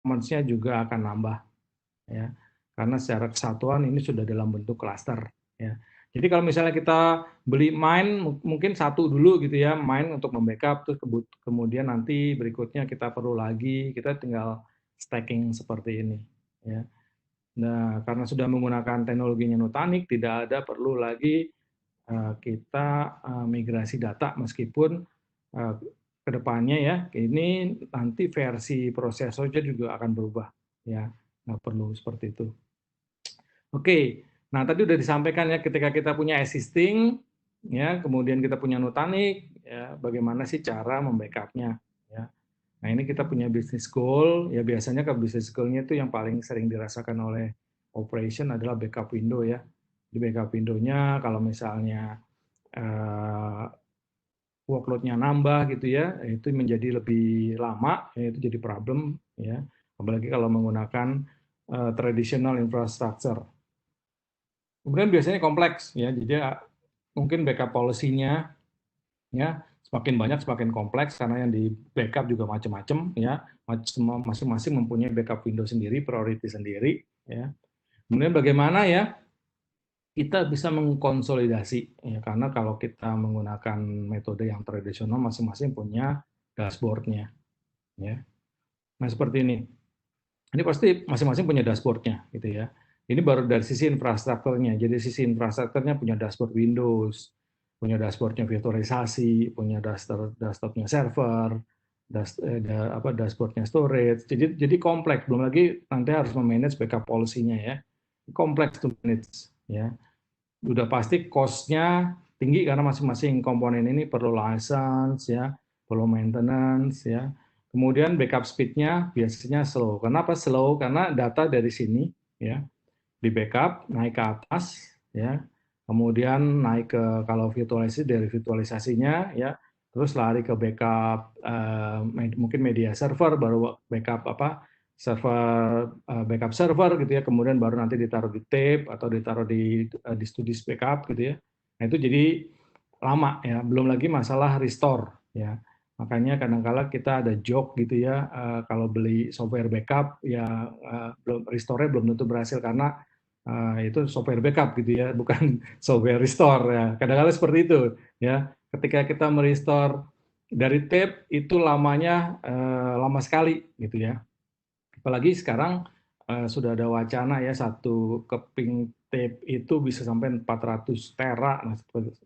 performance-nya juga akan nambah, ya. Karena secara kesatuan ini sudah dalam bentuk klaster, ya. Jadi kalau misalnya kita beli mine, mungkin satu dulu gitu ya, mine untuk membackup, terus kemudian nanti berikutnya kita perlu lagi, kita tinggal stacking seperti ini, ya. Nah, karena sudah menggunakan teknologinya Nutanix, tidak ada perlu lagi kita migrasi data, meskipun ke depannya ya, ini nanti versi prosesornya juga akan berubah, ya, nggak perlu seperti itu. Oke, nah tadi udah disampaikan ya, ketika kita punya existing, ya, kemudian kita punya Nutanix, ya, bagaimana sih cara membackup-nya, ya. Nah ini kita punya business goal, ya biasanya ke business goal-nya itu yang paling sering dirasakan oleh operation adalah backup window ya. Di backup window-nya kalau misalnya workload-nya nambah gitu ya, itu menjadi lebih lama, ya, itu jadi problem ya. Apalagi kalau menggunakan traditional infrastructure. Kemudian biasanya kompleks ya, jadi mungkin backup policy-nya ya semakin banyak semakin kompleks karena yang di backup juga macam-macam ya, masing-masing mempunyai backup window sendiri, priority sendiri ya. Kemudian bagaimana ya kita bisa mengkonsolidasi ya, karena kalau kita menggunakan metode yang tradisional masing-masing punya dashboard-nya ya. Nah seperti ini. Ini pasti masing-masing punya dashboard-nya gitu ya. Ini baru dari sisi infrastrukturnya. Jadi sisi infrastrukturnya punya dashboard Windows, punya dashboard-nya virtualisasi, punya desktop-nya server, dashboard-nya storage. Jadi kompleks. Belum lagi nanti harus memanage backup policy-nya ya. Kompleks to manage ya. Udah pasti cost-nya tinggi karena masing-masing komponen ini perlu license ya, perlu maintenance ya. Kemudian backup speed-nya biasanya slow. Kenapa slow? Karena data dari sini ya di backup naik ke atas ya. Kemudian naik ke kalau virtualisasi dari virtualisasinya ya, terus lari ke backup mungkin media server, baru backup server backup server gitu ya, kemudian baru nanti ditaruh di tape atau ditaruh di Studios backup gitu ya. Nah itu jadi lama ya, belum lagi masalah restore ya. Makanya kadang-kala kita ada joke gitu ya, kalau beli software backup ya belum restore-nya belum tentu berhasil karena itu software backup gitu ya, bukan software restore ya. Kadang-kala seperti itu ya. Ketika kita merestore dari tape itu lamanya lama sekali gitu ya. Apalagi sekarang sudah ada wacana ya, satu keping tape itu bisa sampai 400 tera. Nah,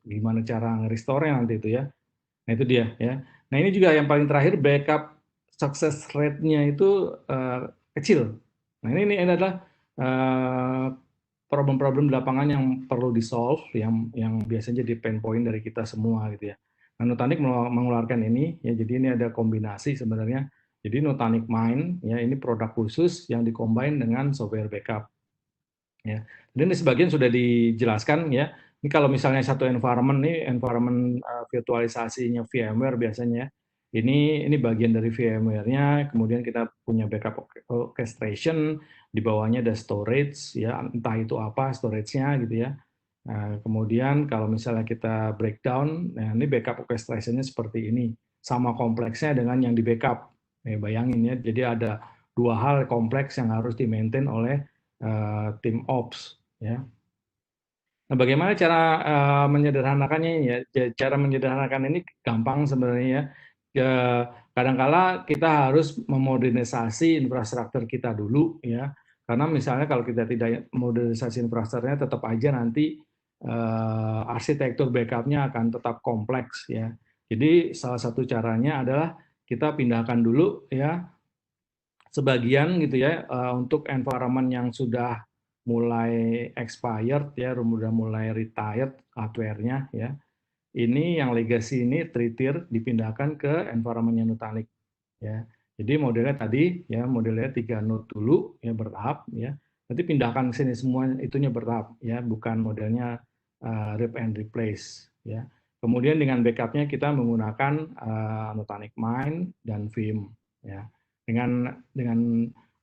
gimana cara nge-restore-nya nanti itu ya. Nah, itu dia ya. Nah, ini juga yang paling terakhir, backup success rate-nya itu kecil. Nah, ini adalah problem-problem di lapangan yang perlu di-solve, yang biasanya jadi pain point dari kita semua gitu ya. Nah, Nutanix mengeluarkan ini ya, jadi ini ada kombinasi sebenarnya. Jadi Nutanix Mine ya, ini produk khusus yang dikombin dengan software backup. Ya. Dan ini sebagian sudah dijelaskan ya. Ini kalau misalnya satu environment nih, environment virtualisasinya VMware biasanya. Ini bagian dari VMware-nya, kemudian kita punya backup orchestration, di bawahnya ada storage ya, entah itu apa storage-nya gitu ya. Nah, kemudian kalau misalnya kita breakdown, nah ini backup orchestration-nya seperti ini. Sama kompleksnya dengan yang di backup. Bayangin ya, jadi ada dua hal kompleks yang harus di-maintain oleh tim ops ya. Nah, bagaimana cara menyederhanakannya ini ya? Cara menyederhanakan ini gampang sebenarnya ya. Kadangkala kita harus memodernisasi infrastruktur kita dulu ya. Karena misalnya kalau kita tidak modernisasi infrastrukturnya, tetap aja nanti arsitektur backup-nya akan tetap kompleks ya. Jadi salah satu caranya adalah kita pindahkan dulu ya sebagian gitu ya untuk environment yang sudah mulai expired ya, udah mulai retired hardware-nya ya. Ini yang legacy ini tritir dipindahkan ke environment-nya Nutanix ya. Jadi modelnya tadi ya, modelnya 3 node dulu ya, bertahap ya. Nanti pindahkan ke sini semua itunya bertahap ya, bukan modelnya rip and replace ya. Kemudian dengan backup-nya kita menggunakan Nutanix Mine dan Vim ya. Dengan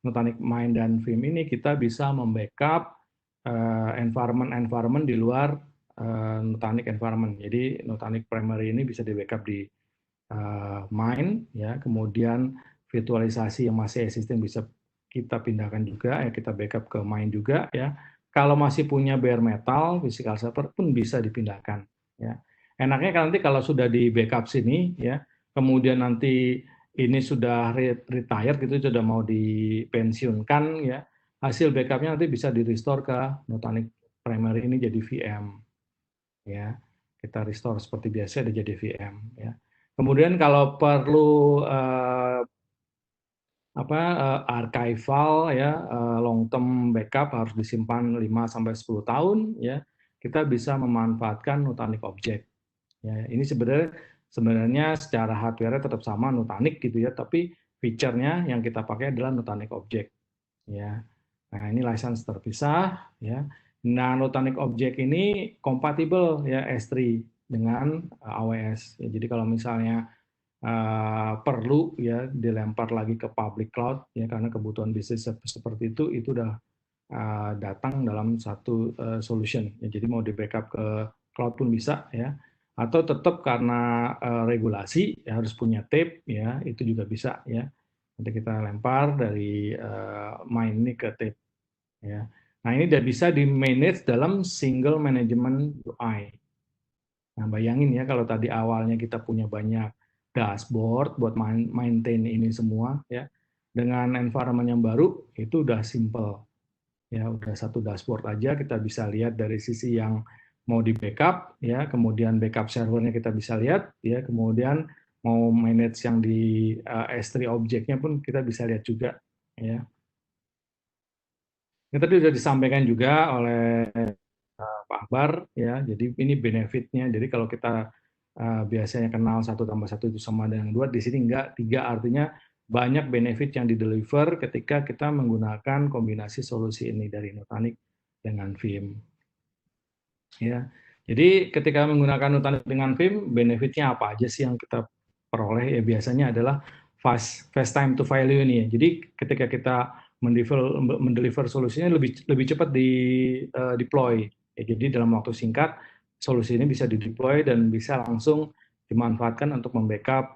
Nutanix Mine dan Vim ini kita bisa membackup environment di luar Nutanix environment. Jadi Nutanix primary ini bisa di backup di Mine ya, kemudian virtualisasi yang masih existing bisa kita pindahkan juga, ya kita backup ke main juga ya. Kalau masih punya bare metal, physical server pun bisa dipindahkan ya. Enaknya kan nanti kalau sudah di backup sini ya, kemudian nanti ini sudah retired gitu, sudah mau dipensiunkan ya, hasil backupnya nanti bisa di restore ke Nutanix primary ini jadi VM ya. Kita restore seperti biasa ada jadi VM ya. Kemudian kalau perlu archival ya, long term backup harus disimpan 5 sampai 10 tahun ya, kita bisa memanfaatkan Nutanix Object. Ya, ini sebenarnya secara hardware tetap sama Nutanix gitu ya, tapi fiturnya yang kita pakai adalah Nutanix Object ya. Nah, ini license terpisah ya. Nah, Nutanix Object ini kompatibel ya S3 dengan AWS. Ya, jadi kalau misalnya perlu ya dilempar lagi ke public cloud ya karena kebutuhan bisnis seperti itu udah datang dalam satu solution ya, jadi mau di backup ke cloud pun bisa ya, atau tetap karena regulasi ya, harus punya tape ya, itu juga bisa ya, nanti kita lempar dari main ini ke tape ya. Nah, ini udah bisa di manage dalam single management UI. Nah, bayangin ya kalau tadi awalnya kita punya banyak dashboard buat maintain ini semua ya. Dengan environment yang baru itu udah simple. Ya, udah satu dashboard aja kita bisa lihat dari sisi yang mau di backup ya, kemudian backup servernya kita bisa lihat ya, kemudian mau manage yang di S3 objeknya pun kita bisa lihat juga ya. Ini tadi sudah disampaikan juga oleh Pak Akbar ya. Jadi ini benefitnya. Jadi kalau kita biasanya kenal 1+1 itu sama dengan 2, di sini enggak, 3, artinya banyak benefit yang di-deliver ketika kita menggunakan kombinasi solusi ini dari Nutanix dengan Vim. Ya. Jadi ketika menggunakan Nutanix dengan Vim, benefitnya apa aja sih yang kita peroleh? Ya biasanya adalah fast time to value ini ya. Jadi ketika kita mendeliver solusinya lebih cepat di deploy. Ya, jadi dalam waktu singkat solusi ini bisa dideploy dan bisa langsung dimanfaatkan untuk membackup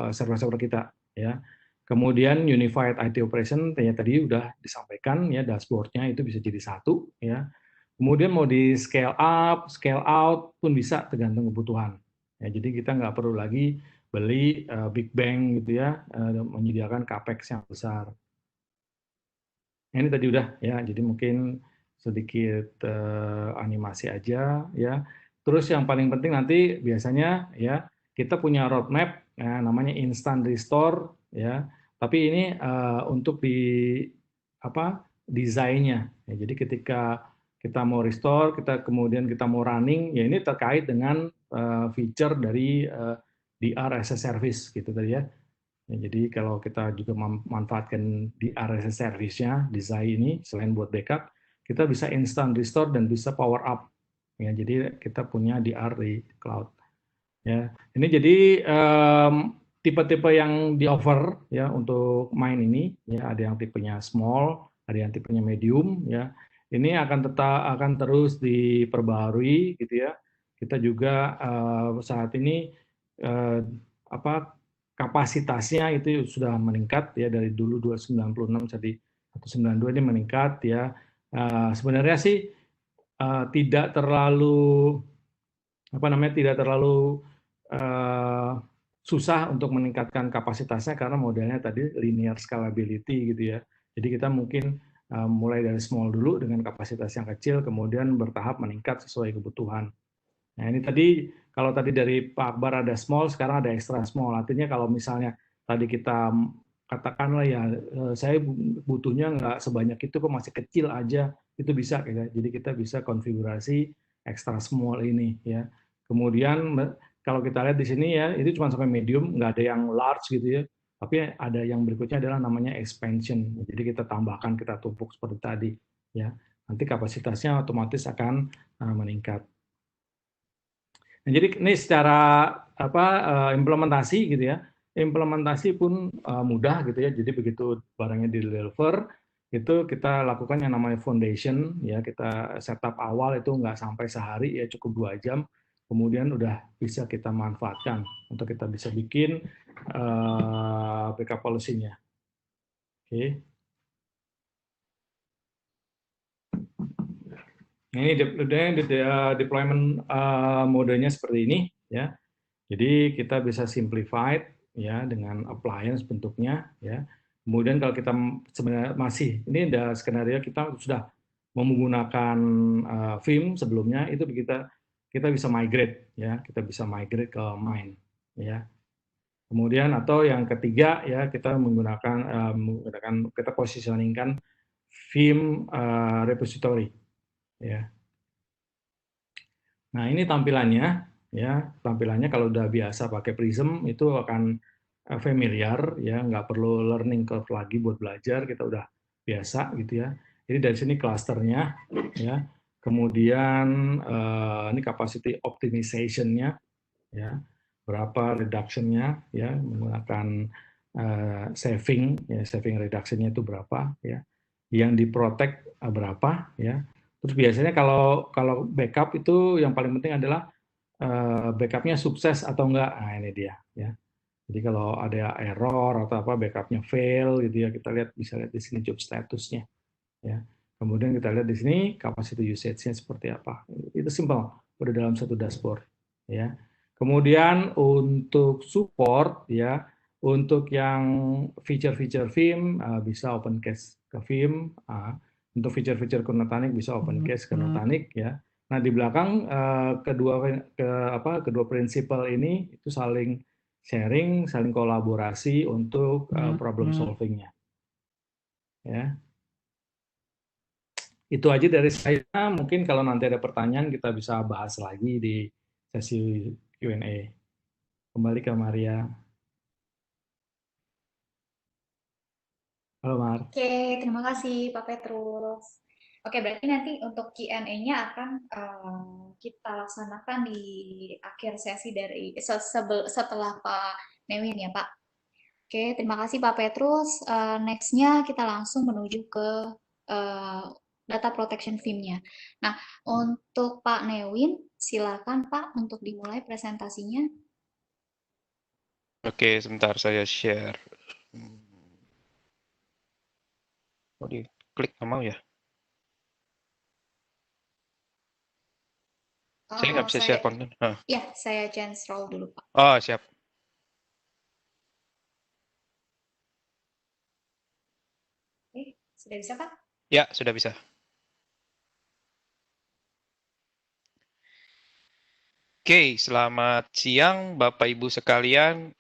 server-server kita ya. Kemudian unified IT operation tadi udah disampaikan ya, dashboardnya itu bisa jadi satu ya. Kemudian mau di scale up, scale out pun bisa tergantung kebutuhan. Ya, jadi kita nggak perlu lagi beli big bang gitu ya, menyediakan capex yang besar. Nah, ini tadi udah ya, jadi mungkin sedikit animasi aja ya. Terus yang paling penting nanti biasanya ya kita punya roadmap ya, namanya instant restore ya. Tapi ini untuk di desainnya. Ya, jadi ketika kita mau restore, kita mau running, ya ini terkait dengan feature dari DR as a service gitu tadi ya. Ya, jadi kalau kita juga memanfaatkan DR as a service-nya, design ini, selain buat backup, kita bisa instant restore dan bisa power up. Ya, jadi kita punya DR di cloud. Ya, ini jadi tipe-tipe yang di offer ya untuk main ini. Ya, ada yang tipenya small, ada yang tipenya medium. Ya, ini akan terus diperbaharui gitu ya. Kita juga saat ini eh, apa kapasitasnya itu sudah meningkat ya, dari dulu 296 jadi 192 ini meningkat ya. Sebenarnya sih tidak terlalu tidak terlalu uh, susah untuk meningkatkan kapasitasnya karena modelnya tadi linear scalability gitu ya. Jadi kita mungkin mulai dari small dulu dengan kapasitas yang kecil, kemudian bertahap meningkat sesuai kebutuhan. Nah, ini tadi kalau tadi dari Pak Akbar ada small, sekarang ada extra small. Artinya kalau misalnya tadi kita katakanlah ya saya butuhnya nggak sebanyak itu kok, masih kecil aja, itu bisa ya. Jadi kita bisa konfigurasi extra small ini ya. Kemudian kalau kita lihat di sini ya, itu cuma sampai medium, nggak ada yang large gitu ya. Tapi ada yang berikutnya adalah namanya expansion. Jadi kita tambahkan, kita tumpuk seperti tadi ya. Nanti kapasitasnya otomatis akan meningkat. Nah, jadi ini secara implementasi gitu ya. Implementasi pun mudah gitu ya. Jadi begitu barangnya di deliver itu kita lakukan yang namanya foundation ya, kita setup awal itu nggak sampai sehari ya, cukup 2 jam, kemudian udah bisa kita manfaatkan untuk kita bisa bikin backup policy-nya. Oke. Ini deployment modenya seperti ini ya. Jadi kita bisa simplified ya dengan appliance bentuknya ya. Kemudian kalau kita sebenarnya masih ini ada skenario kita sudah menggunakan Vim sebelumnya itu kita kita bisa migrate ya, kita bisa migrate ke Mine ya. Kemudian atau yang ketiga ya kita menggunakan kita positioningkan Vim repository ya. Nah, ini tampilannya ya. Tampilannya kalau udah biasa pakai Prism itu akan familiar ya, nggak perlu learning curve lagi buat belajar, kita udah biasa gitu ya. Jadi dari sini klasternya ya. Kemudian ini capacity optimization-nya ya. Berapa reduction-nya ya menggunakan saving ya, saving reduction-nya itu berapa ya. Yang diprotect berapa ya. Terus biasanya kalau backup itu yang paling penting adalah backupnya sukses atau enggak. Nah ini dia ya. Jadi kalau ada error atau apa backupnya fail gitu ya kita lihat bisa lihat di sini job statusnya ya. Kemudian kita lihat di sini capacity usage-nya seperti apa. Itu simple udah dalam satu dashboard ya. Kemudian untuk support ya untuk yang feature-feature Vim bisa open case ke Vim. Untuk feature-feature Nutanix bisa open case ke Nutanix ya. Nah di belakang kedua prinsipal ini itu saling sharing, saling kolaborasi untuk problem solving-nya. Ya. Itu aja dari saya. Mungkin kalau nanti ada pertanyaan kita bisa bahas lagi di sesi Q&A. Kembali ke Maria. Halo Mar. Oke, terima kasih Pak Petrus. Oke, berarti nanti untuk Q&A-nya akan kita laksanakan di akhir sesi dari setelah Pak Newin ya Pak. Oke, terima kasih Pak Petrus. Next-nya kita langsung menuju ke data protection Vim-nya. Nah, untuk Pak Newin, silakan Pak untuk dimulai presentasinya. Oke, sebentar saya share. Oh, diklik nggak mau ya? Saya nggak bisa share konten. Ya, saya change role dulu Pak. Oh, siap. Oke, sudah bisa Pak? Ya, sudah bisa. Oke, selamat siang Bapak Ibu sekalian.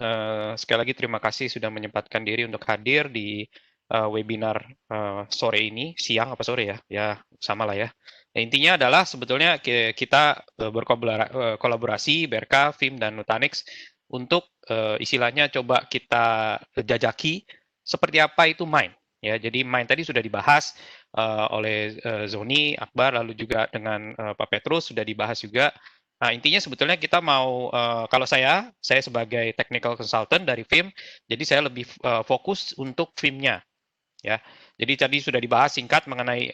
Sekali lagi terima kasih sudah menyempatkan diri untuk hadir di webinar sore ini. Siang apa sore ya? Ya, sama lah ya. Nah, intinya adalah sebetulnya kita berkolaborasi, BRK, Vim, dan Nutanix untuk istilahnya coba kita jajaki seperti apa itu Mine. Ya, jadi Mine tadi sudah dibahas oleh Zoni, Akbar, lalu juga dengan Pak Petrus sudah dibahas juga. Nah, intinya sebetulnya kita mau, kalau saya sebagai technical consultant dari Vim, jadi saya lebih fokus untuk Vim-nya. Ya, jadi tadi sudah dibahas singkat mengenai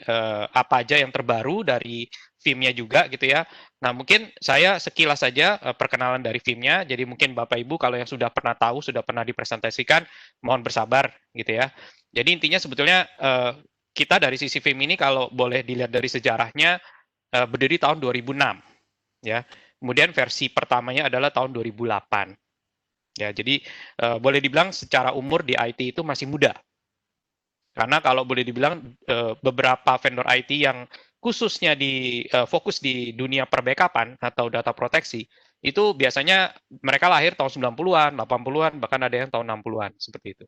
apa aja yang terbaru dari Vim-nya juga gitu ya. Nah, mungkin saya sekilas saja perkenalan dari Vim-nya. Jadi mungkin Bapak Ibu kalau yang sudah pernah tahu, sudah pernah dipresentasikan, mohon bersabar gitu ya. Jadi intinya sebetulnya kita dari sisi Vim ini kalau boleh dilihat dari sejarahnya berdiri tahun 2006. Ya, kemudian versi pertamanya adalah tahun 2008. Ya, jadi boleh dibilang secara umur di IT itu masih muda. Karena kalau boleh dibilang beberapa vendor IT yang khususnya fokus di dunia perbackupan atau data proteksi, itu biasanya mereka lahir tahun 90-an, 80-an, bahkan ada yang tahun 60-an, seperti itu.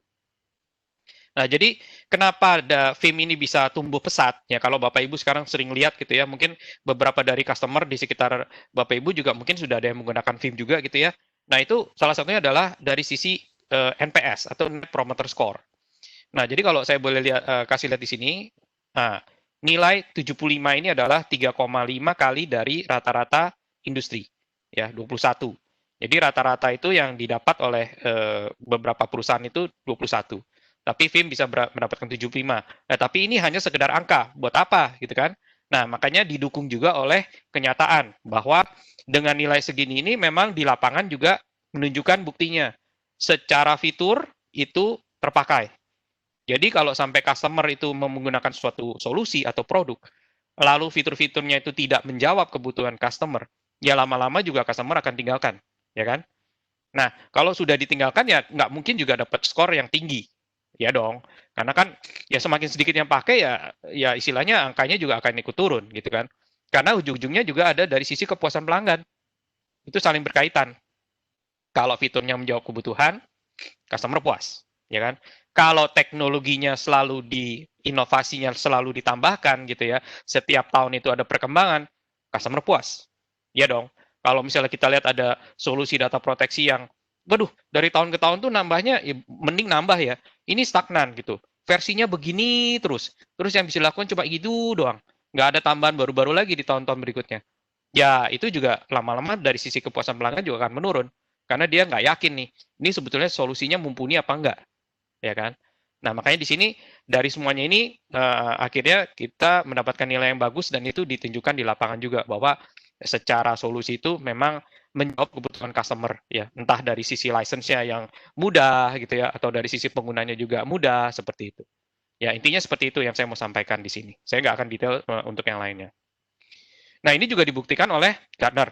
Nah, jadi kenapa Vim ini bisa tumbuh pesat? Ya, kalau Bapak Ibu sekarang sering lihat gitu ya, mungkin beberapa dari customer di sekitar Bapak Ibu juga mungkin sudah ada yang menggunakan Vim juga gitu ya. Nah, itu salah satunya adalah dari sisi NPS atau Net Promoter Score. Nah, jadi kalau saya boleh kasih lihat di sini, nah, nilai 75 ini adalah 3,5 kali dari rata-rata industri, ya, 21. Jadi rata-rata itu yang didapat oleh beberapa perusahaan itu 21. Tapi Vim bisa mendapatkan 75. Nah, tapi ini hanya sekedar angka. Buat apa gitu kan? Nah, makanya didukung juga oleh kenyataan bahwa dengan nilai segini ini memang di lapangan juga menunjukkan buktinya. Secara fitur itu terpakai. Jadi kalau sampai customer itu menggunakan suatu solusi atau produk, lalu fitur-fiturnya itu tidak menjawab kebutuhan customer, ya lama-lama juga customer akan tinggalkan, ya kan? Nah, kalau sudah ditinggalkan ya nggak mungkin juga dapat skor yang tinggi, ya dong. Karena kan ya semakin sedikit yang pakai ya istilahnya angkanya juga akan ikut turun gitu kan. Karena ujung-ujungnya juga ada dari sisi kepuasan pelanggan. Itu saling berkaitan. Kalau fiturnya menjawab kebutuhan, customer puas, ya kan? Kalau teknologinya selalu inovasinya selalu ditambahkan gitu ya, setiap tahun itu ada perkembangan, customer puas. Ya dong. Kalau misalnya kita lihat ada solusi data proteksi yang, waduh, dari tahun ke tahun tuh nambahnya, ya, mending nambah ya. Ini stagnan gitu. Versinya begini terus. Terus yang bisa dilakukan cuma gitu doang. Nggak ada tambahan baru-baru lagi di tahun-tahun berikutnya. Ya, itu juga lama-lama dari sisi kepuasan pelanggan juga akan menurun. Karena dia nggak yakin nih, ini sebetulnya solusinya mumpuni apa enggak, ya kan? Nah, makanya di sini dari semuanya ini akhirnya kita mendapatkan nilai yang bagus dan itu ditunjukkan di lapangan juga bahwa secara solusi itu memang menjawab kebutuhan customer ya, entah dari sisi license-nya yang mudah gitu ya atau dari sisi penggunanya juga mudah seperti itu. Ya, intinya seperti itu yang saya mau sampaikan di sini. Saya nggak akan detail untuk yang lainnya. Nah, ini juga dibuktikan oleh Gartner.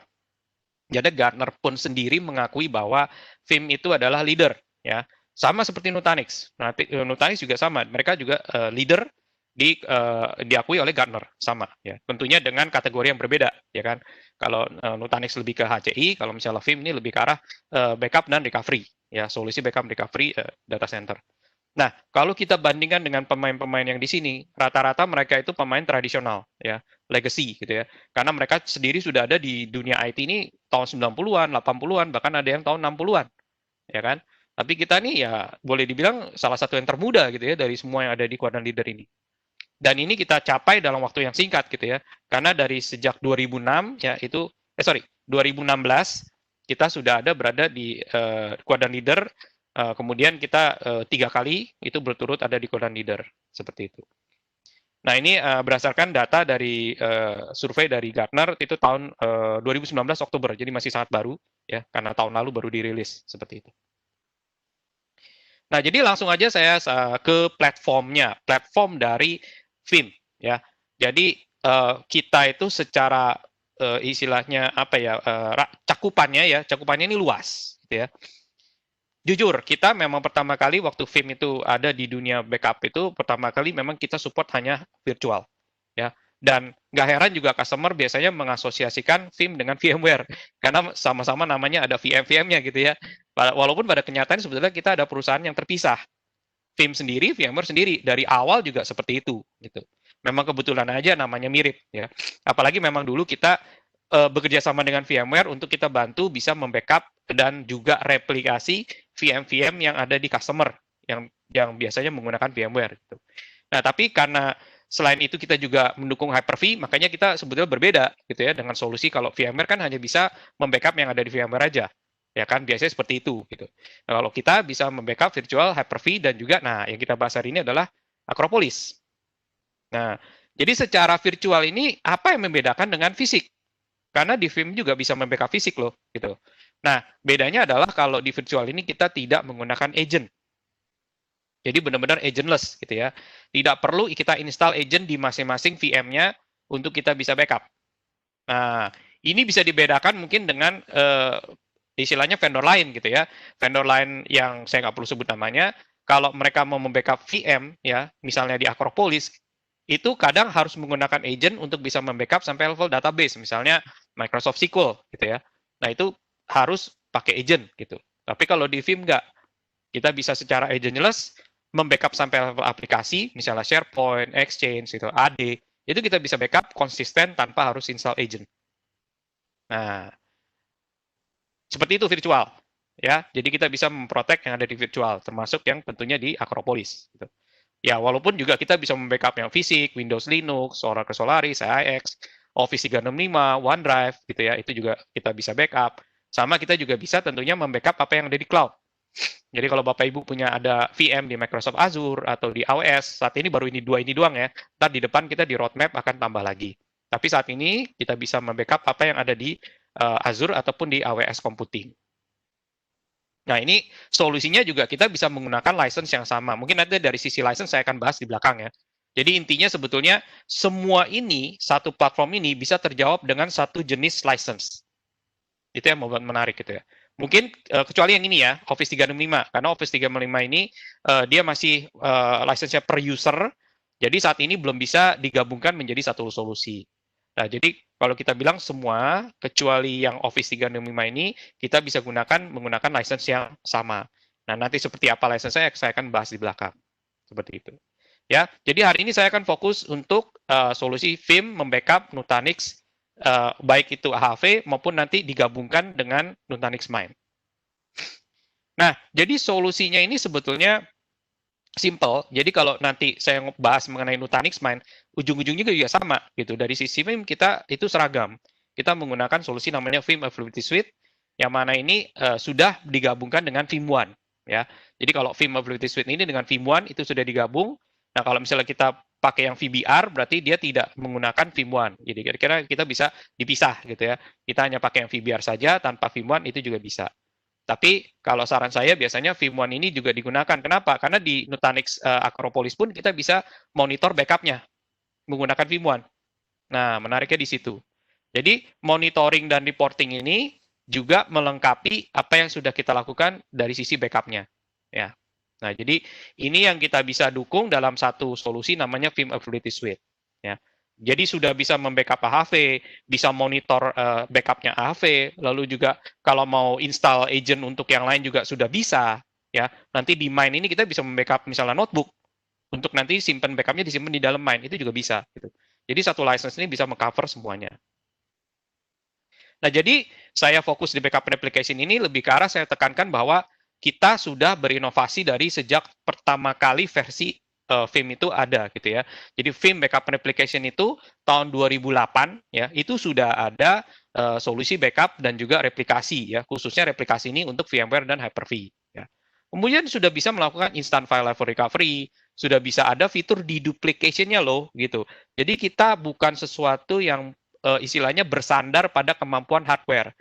Jadi Gartner pun sendiri mengakui bahwa Vim itu adalah leader, ya. Sama seperti Nutanix. Nah, Nutanix juga sama, mereka juga leader diakui oleh Gartner, sama, ya. Tentunya dengan kategori yang berbeda, ya kan. Kalau Nutanix lebih ke HCI, kalau misalnya Vim ini lebih ke arah backup dan recovery, ya, solusi backup recovery data center. Nah, kalau kita bandingkan dengan pemain-pemain yang di sini, rata-rata mereka itu pemain tradisional, ya, legacy gitu ya. Karena mereka sendiri sudah ada di dunia IT ini tahun 90-an, 80-an, bahkan ada yang tahun 60-an, ya kan? Tapi kita nih ya boleh dibilang salah satu yang termuda gitu ya dari semua yang ada di quadrant leader ini. Dan ini kita capai dalam waktu yang singkat gitu ya. Karena dari sejak 2006 ya itu 2016 kita sudah ada berada di quadrant leader. Kemudian kita 3 kali itu berturut ada di quadrant leader seperti itu. Nah, ini berdasarkan data dari survei dari Gartner itu tahun 2019 Oktober, jadi masih sangat baru ya, karena tahun lalu baru dirilis seperti itu. Nah, jadi langsung aja saya ke platformnya, platform dari Vim ya. Jadi kita itu secara istilahnya apa ya, cakupannya ini luas gitu ya. Jujur, kita memang pertama kali waktu Vim itu ada di dunia backup itu, pertama kali memang kita support hanya virtual. Ya. Dan nggak heran juga customer biasanya mengasosiasikan Vim dengan VMware. Karena sama-sama namanya ada VM-VM-nya gitu ya. Walaupun pada kenyataannya sebetulnya kita ada perusahaan yang terpisah. Vim sendiri, VMware sendiri. Dari awal juga seperti itu. Gitu. Memang kebetulan aja namanya mirip. Ya. Apalagi memang dulu kita bekerja sama dengan VMware untuk kita bantu bisa membackup dan juga replikasi VM-VM yang ada di customer yang biasanya menggunakan VMware gitu. Nah, tapi karena selain itu kita juga mendukung Hyper-V, makanya kita sebetulnya berbeda gitu ya dengan solusi kalau VMware kan hanya bisa membackup yang ada di VMware aja. Ya kan biasanya seperti itu gitu. Nah, kalau kita bisa membackup virtual Hyper-V dan juga nah yang kita bahas hari ini adalah Acropolis. Nah, jadi secara virtual ini apa yang membedakan dengan fisik? Karena di Vim juga bisa membackup fisik loh, gitu. Nah, bedanya adalah kalau di virtual ini kita tidak menggunakan agent. Jadi benar-benar agentless, gitu ya. Tidak perlu kita install agent di masing-masing VM-nya untuk kita bisa backup. Nah, ini bisa dibedakan mungkin dengan istilahnya vendor lain, gitu ya. Vendor lain yang saya nggak perlu sebut namanya, kalau mereka mau membackup VM, ya, misalnya di Acropolis, itu kadang harus menggunakan agent untuk bisa membackup sampai level database, misalnya Microsoft SQL gitu ya. Nah, itu harus pakai agent gitu. Tapi kalau di Vim nggak. Kita bisa secara agentless membackup sampai level aplikasi, misalnya SharePoint, Exchange, gitu, AD, itu kita bisa backup konsisten tanpa harus install agent. Nah, seperti itu virtual. Ya, jadi kita bisa memprotek yang ada di virtual, termasuk yang tentunya di Acropolis. Gitu. Ya, walaupun juga kita bisa membackup yang fisik, Windows Linux, Oracle Solaris, AIX, Office 365, OneDrive, gitu ya, itu juga kita bisa backup. Sama kita juga bisa tentunya membackup apa yang ada di cloud. Jadi kalau Bapak Ibu punya ada VM di Microsoft Azure atau di AWS, saat ini baru ini doang ya, ntar di depan kita di roadmap akan tambah lagi. Tapi saat ini kita bisa membackup apa yang ada di Azure ataupun di AWS Computing. Nah, ini solusinya juga kita bisa menggunakan license yang sama. Mungkin nanti dari sisi license saya akan bahas di belakang ya. Jadi intinya sebetulnya semua ini, satu platform ini bisa terjawab dengan satu jenis license. Itu yang membuat menarik gitu ya. Mungkin kecuali yang ini ya, Office 365. Karena Office 365 ini dia masih license-nya per user, jadi saat ini belum bisa digabungkan menjadi satu solusi. Nah, jadi kalau kita bilang semua, kecuali yang Office 365 ini, kita bisa menggunakan license yang sama. Nah, nanti seperti apa license-nya, saya akan bahas di belakang. Seperti itu. Ya, jadi hari ini saya akan fokus untuk solusi Vim membackup Nutanix, baik itu AHV maupun nanti digabungkan dengan Nutanix Mine. Nah, jadi solusinya ini sebetulnya simple. Jadi kalau nanti saya bahas mengenai Nutanix Mine, ujung-ujungnya juga sama gitu. Dari sisi Vim kita itu seragam. Kita menggunakan solusi namanya Vim Availability Suite, yang mana ini sudah digabungkan dengan Vim1 ya. Jadi kalau Vim Availability Suite ini dengan Vim1 itu sudah digabung. Nah, kalau misalnya kita pakai yang VBR, berarti dia tidak menggunakan Vim1. Jadi kira-kira kita bisa dipisah gitu ya. Kita hanya pakai yang VBR saja, tanpa Vim1 itu juga bisa. Tapi kalau saran saya biasanya Vim1 ini juga digunakan. Kenapa? Karena di Nutanix Acropolis pun kita bisa monitor backup-nya menggunakan Vim1. Nah, menariknya di situ. Jadi monitoring dan reporting ini juga melengkapi apa yang sudah kita lakukan dari sisi backup-nya. Ya. Nah, jadi ini yang kita bisa dukung dalam satu solusi namanya Vim Availability Suite. Ya. Jadi sudah bisa membackup AHV, bisa monitor backup-nya AHV, lalu juga kalau mau install agent untuk yang lain juga sudah bisa. Ya, nanti di Mine ini kita bisa membackup misalnya notebook untuk nanti simpan backup-nya disimpan di dalam Mine, itu juga bisa. Gitu. Jadi satu license ini bisa mengcover semuanya. Nah, jadi saya fokus di backup application ini lebih ke arah saya tekankan bahwa kita sudah berinovasi dari sejak pertama kali versi Vim itu ada gitu ya. Jadi Vim backup application itu tahun 2008 ya, itu sudah ada solusi backup dan juga replikasi ya, khususnya replikasi ini untuk VMware dan Hyper-V ya. Kemudian sudah bisa melakukan instant file level recovery, sudah bisa ada fitur deduplication-nya loh gitu. Jadi kita bukan sesuatu yang istilahnya bersandar pada kemampuan hardware.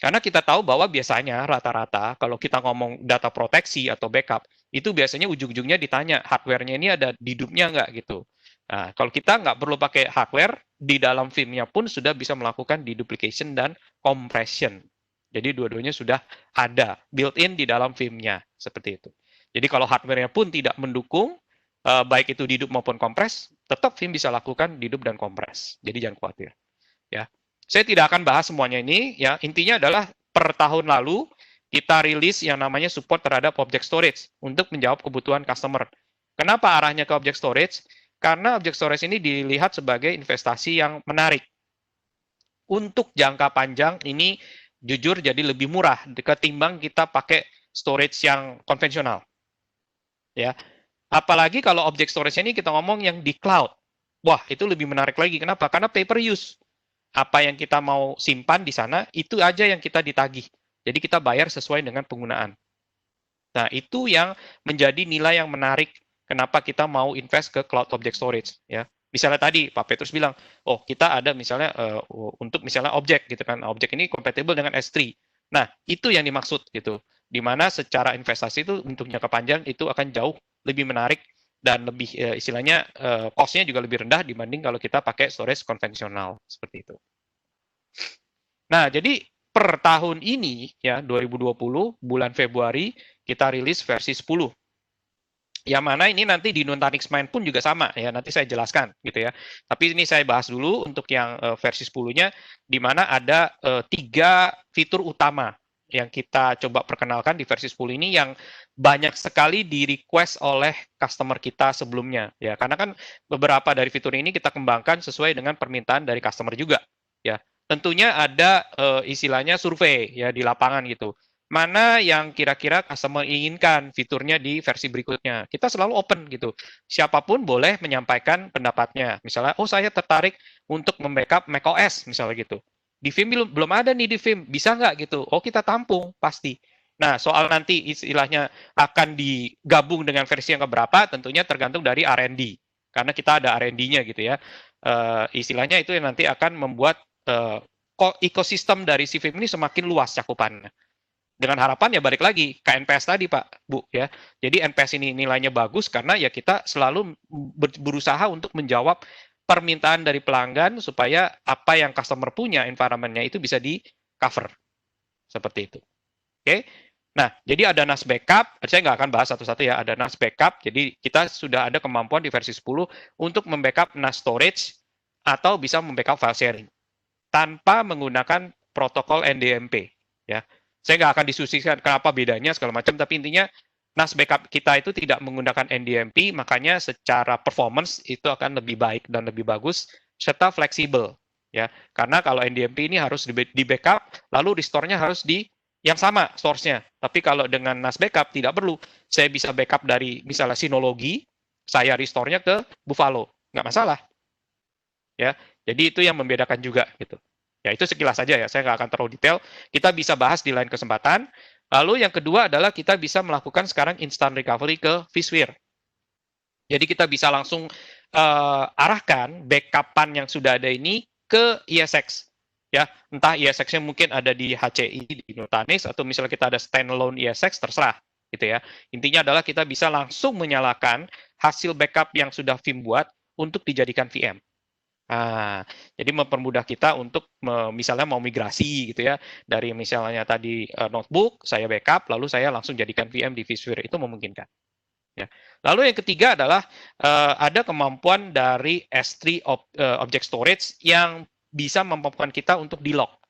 Karena kita tahu bahwa biasanya rata-rata kalau kita ngomong data proteksi atau backup, itu biasanya ujung-ujungnya ditanya hardware-nya ini ada dedupnya nggak gitu. Nah, kalau kita nggak perlu pakai hardware, di dalam Vim-nya pun sudah bisa melakukan deduplication dan compression. Jadi dua-duanya sudah ada, built-in di dalam Vim-nya, seperti itu. Jadi kalau hardware-nya pun tidak mendukung, baik itu dedup maupun kompres, tetap Vim bisa lakukan dedup dan kompres. Jadi jangan khawatir. Ya. Saya tidak akan bahas semuanya ini, ya. Intinya adalah per tahun lalu kita rilis yang namanya support terhadap object storage untuk menjawab kebutuhan customer. Kenapa arahnya ke object storage? Karena object storage ini dilihat sebagai investasi yang menarik. Untuk jangka panjang ini jujur jadi lebih murah ketimbang kita pakai storage yang konvensional. Ya. Apalagi kalau object storage ini kita ngomong yang di cloud. Wah, itu lebih menarik lagi. Kenapa? Karena pay per use. Apa yang kita mau simpan di sana, itu aja yang kita ditagih. Jadi kita bayar sesuai dengan penggunaan. Nah, itu yang menjadi nilai yang menarik kenapa kita mau invest ke cloud object storage. Ya. Misalnya tadi Pak Petrus bilang, oh kita ada misalnya untuk misalnya objek gitu kan, objek ini kompatibel dengan S3. Nah, itu yang dimaksud gitu. Di mana secara investasi itu untuk jangka panjang itu akan jauh lebih menarik dan lebih istilahnya cost-nya juga lebih rendah dibanding kalau kita pakai storage konvensional seperti itu. Nah, jadi per tahun ini ya 2020 bulan Februari kita rilis versi 10. Yang mana ini nanti di Nutanix Mine pun juga sama ya, nanti saya jelaskan gitu ya. Tapi ini saya bahas dulu untuk yang versi 10-nya di mana ada 3 fitur utama yang kita coba perkenalkan di versi 10 ini yang banyak sekali di-request oleh customer kita sebelumnya ya, karena kan beberapa dari fitur ini kita kembangkan sesuai dengan permintaan dari customer juga ya. Tentunya ada istilahnya survei ya di lapangan gitu. Mana yang kira-kira customer inginkan fiturnya di versi berikutnya. Kita selalu open gitu. Siapapun boleh menyampaikan pendapatnya. Misalnya, oh saya tertarik untuk membackup macOS misalnya gitu. Di Vim belum ada nih di Vim, bisa nggak gitu? Oh kita tampung pasti. Nah soal nanti istilahnya akan digabung dengan versi yang keberapa, tentunya tergantung dari R&D. Karena kita ada R&D-nya gitu ya. Istilahnya itu yang nanti akan membuat ekosistem dari si Vim ini semakin luas cakupannya. Dengan harapan ya balik lagi ke NPS tadi Pak, Bu ya. Jadi NPS ini nilainya bagus karena ya kita selalu berusaha untuk menjawab permintaan dari pelanggan supaya apa yang customer punya environment-nya itu bisa di cover. Seperti itu. Oke. Nah, jadi ada NAS backup, saya nggak akan bahas satu-satu ya, ada NAS backup, jadi kita sudah ada kemampuan di versi 10 untuk membackup NAS storage atau bisa membackup file sharing tanpa menggunakan protokol NDMP. Ya, saya nggak akan diskusikan kenapa bedanya segala macam, tapi intinya NAS backup kita itu tidak menggunakan NDMP, makanya secara performance itu akan lebih baik dan lebih bagus serta fleksibel. Ya, karena kalau NDMP ini harus di backup, lalu restore-nya harus di yang sama source-nya. Tapi kalau dengan NAS backup tidak perlu. Saya bisa backup dari misalnya Synology, saya restore-nya ke Buffalo, nggak masalah. Ya, jadi itu yang membedakan juga gitu. Ya itu sekilas saja ya, saya nggak akan terlalu detail. Kita bisa bahas di lain kesempatan. Lalu yang kedua adalah kita bisa melakukan sekarang instant recovery ke vSphere. Jadi kita bisa langsung arahkan backupan yang sudah ada ini ke ESX. Ya, entah ESX-nya mungkin ada di HCI, di Nutanix, atau misalnya kita ada standalone ESX, terserah. Gitu ya. Intinya adalah kita bisa langsung menyalakan hasil backup yang sudah Vim buat untuk dijadikan VM. Nah, jadi mempermudah kita untuk misalnya mau migrasi gitu ya, dari misalnya tadi notebook, saya backup, lalu saya langsung jadikan VM di vSphere, itu memungkinkan. Ya. Lalu yang ketiga adalah ada kemampuan dari S3 Object Storage yang bisa memampukan kita untuk di-lock.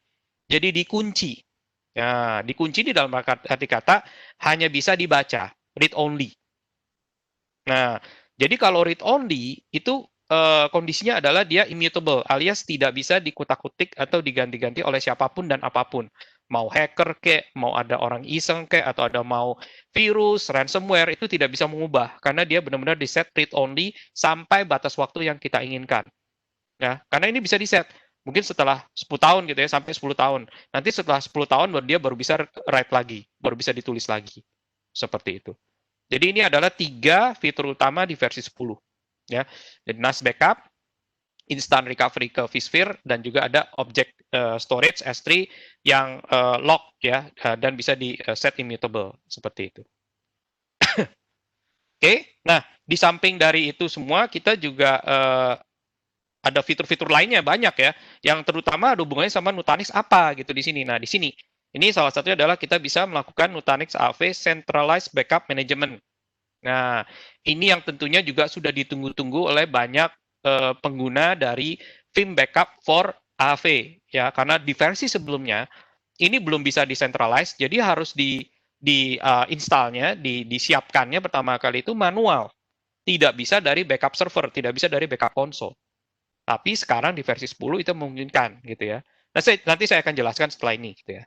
Jadi dikunci. Ya, dikunci di dalam arti kata hanya bisa dibaca, read only. Nah, jadi kalau read only itu kondisinya adalah dia immutable, alias tidak bisa dikutak-kutik atau diganti-ganti oleh siapapun dan apapun. Mau hacker kek, mau ada orang iseng kek, atau ada mau virus, ransomware, itu tidak bisa mengubah. Karena dia benar-benar di-set read only sampai batas waktu yang kita inginkan. Ya, karena ini bisa di-set. Mungkin setelah 10 tahun gitu ya, sampai 10 tahun. Nanti setelah 10 tahun dia baru bisa write lagi, baru bisa ditulis lagi. Seperti itu. Jadi ini adalah 3 fitur utama di versi 10. Ya, jadi NAS backup, instant recovery ke vSphere, dan juga ada object storage S3 yang lock ya, dan bisa di set immutable seperti itu. Oke, nah di samping dari itu semua kita juga ada fitur-fitur lainnya banyak ya, yang terutama ada hubungannya sama Nutanix apa gitu di sini. Nah di sini, ini salah satunya adalah kita bisa melakukan Nutanix AV Centralized Backup Management. Nah, ini yang tentunya juga sudah ditunggu-tunggu oleh banyak pengguna dari Vim Backup for AV ya, karena di versi sebelumnya ini belum bisa decentralized, jadi harus installnya, disiapkannya pertama kali itu manual, tidak bisa dari backup server, tidak bisa dari backup console. Tapi sekarang di versi 10 itu memungkinkan gitu ya. Nah, nanti saya akan jelaskan setelah ini gitu ya.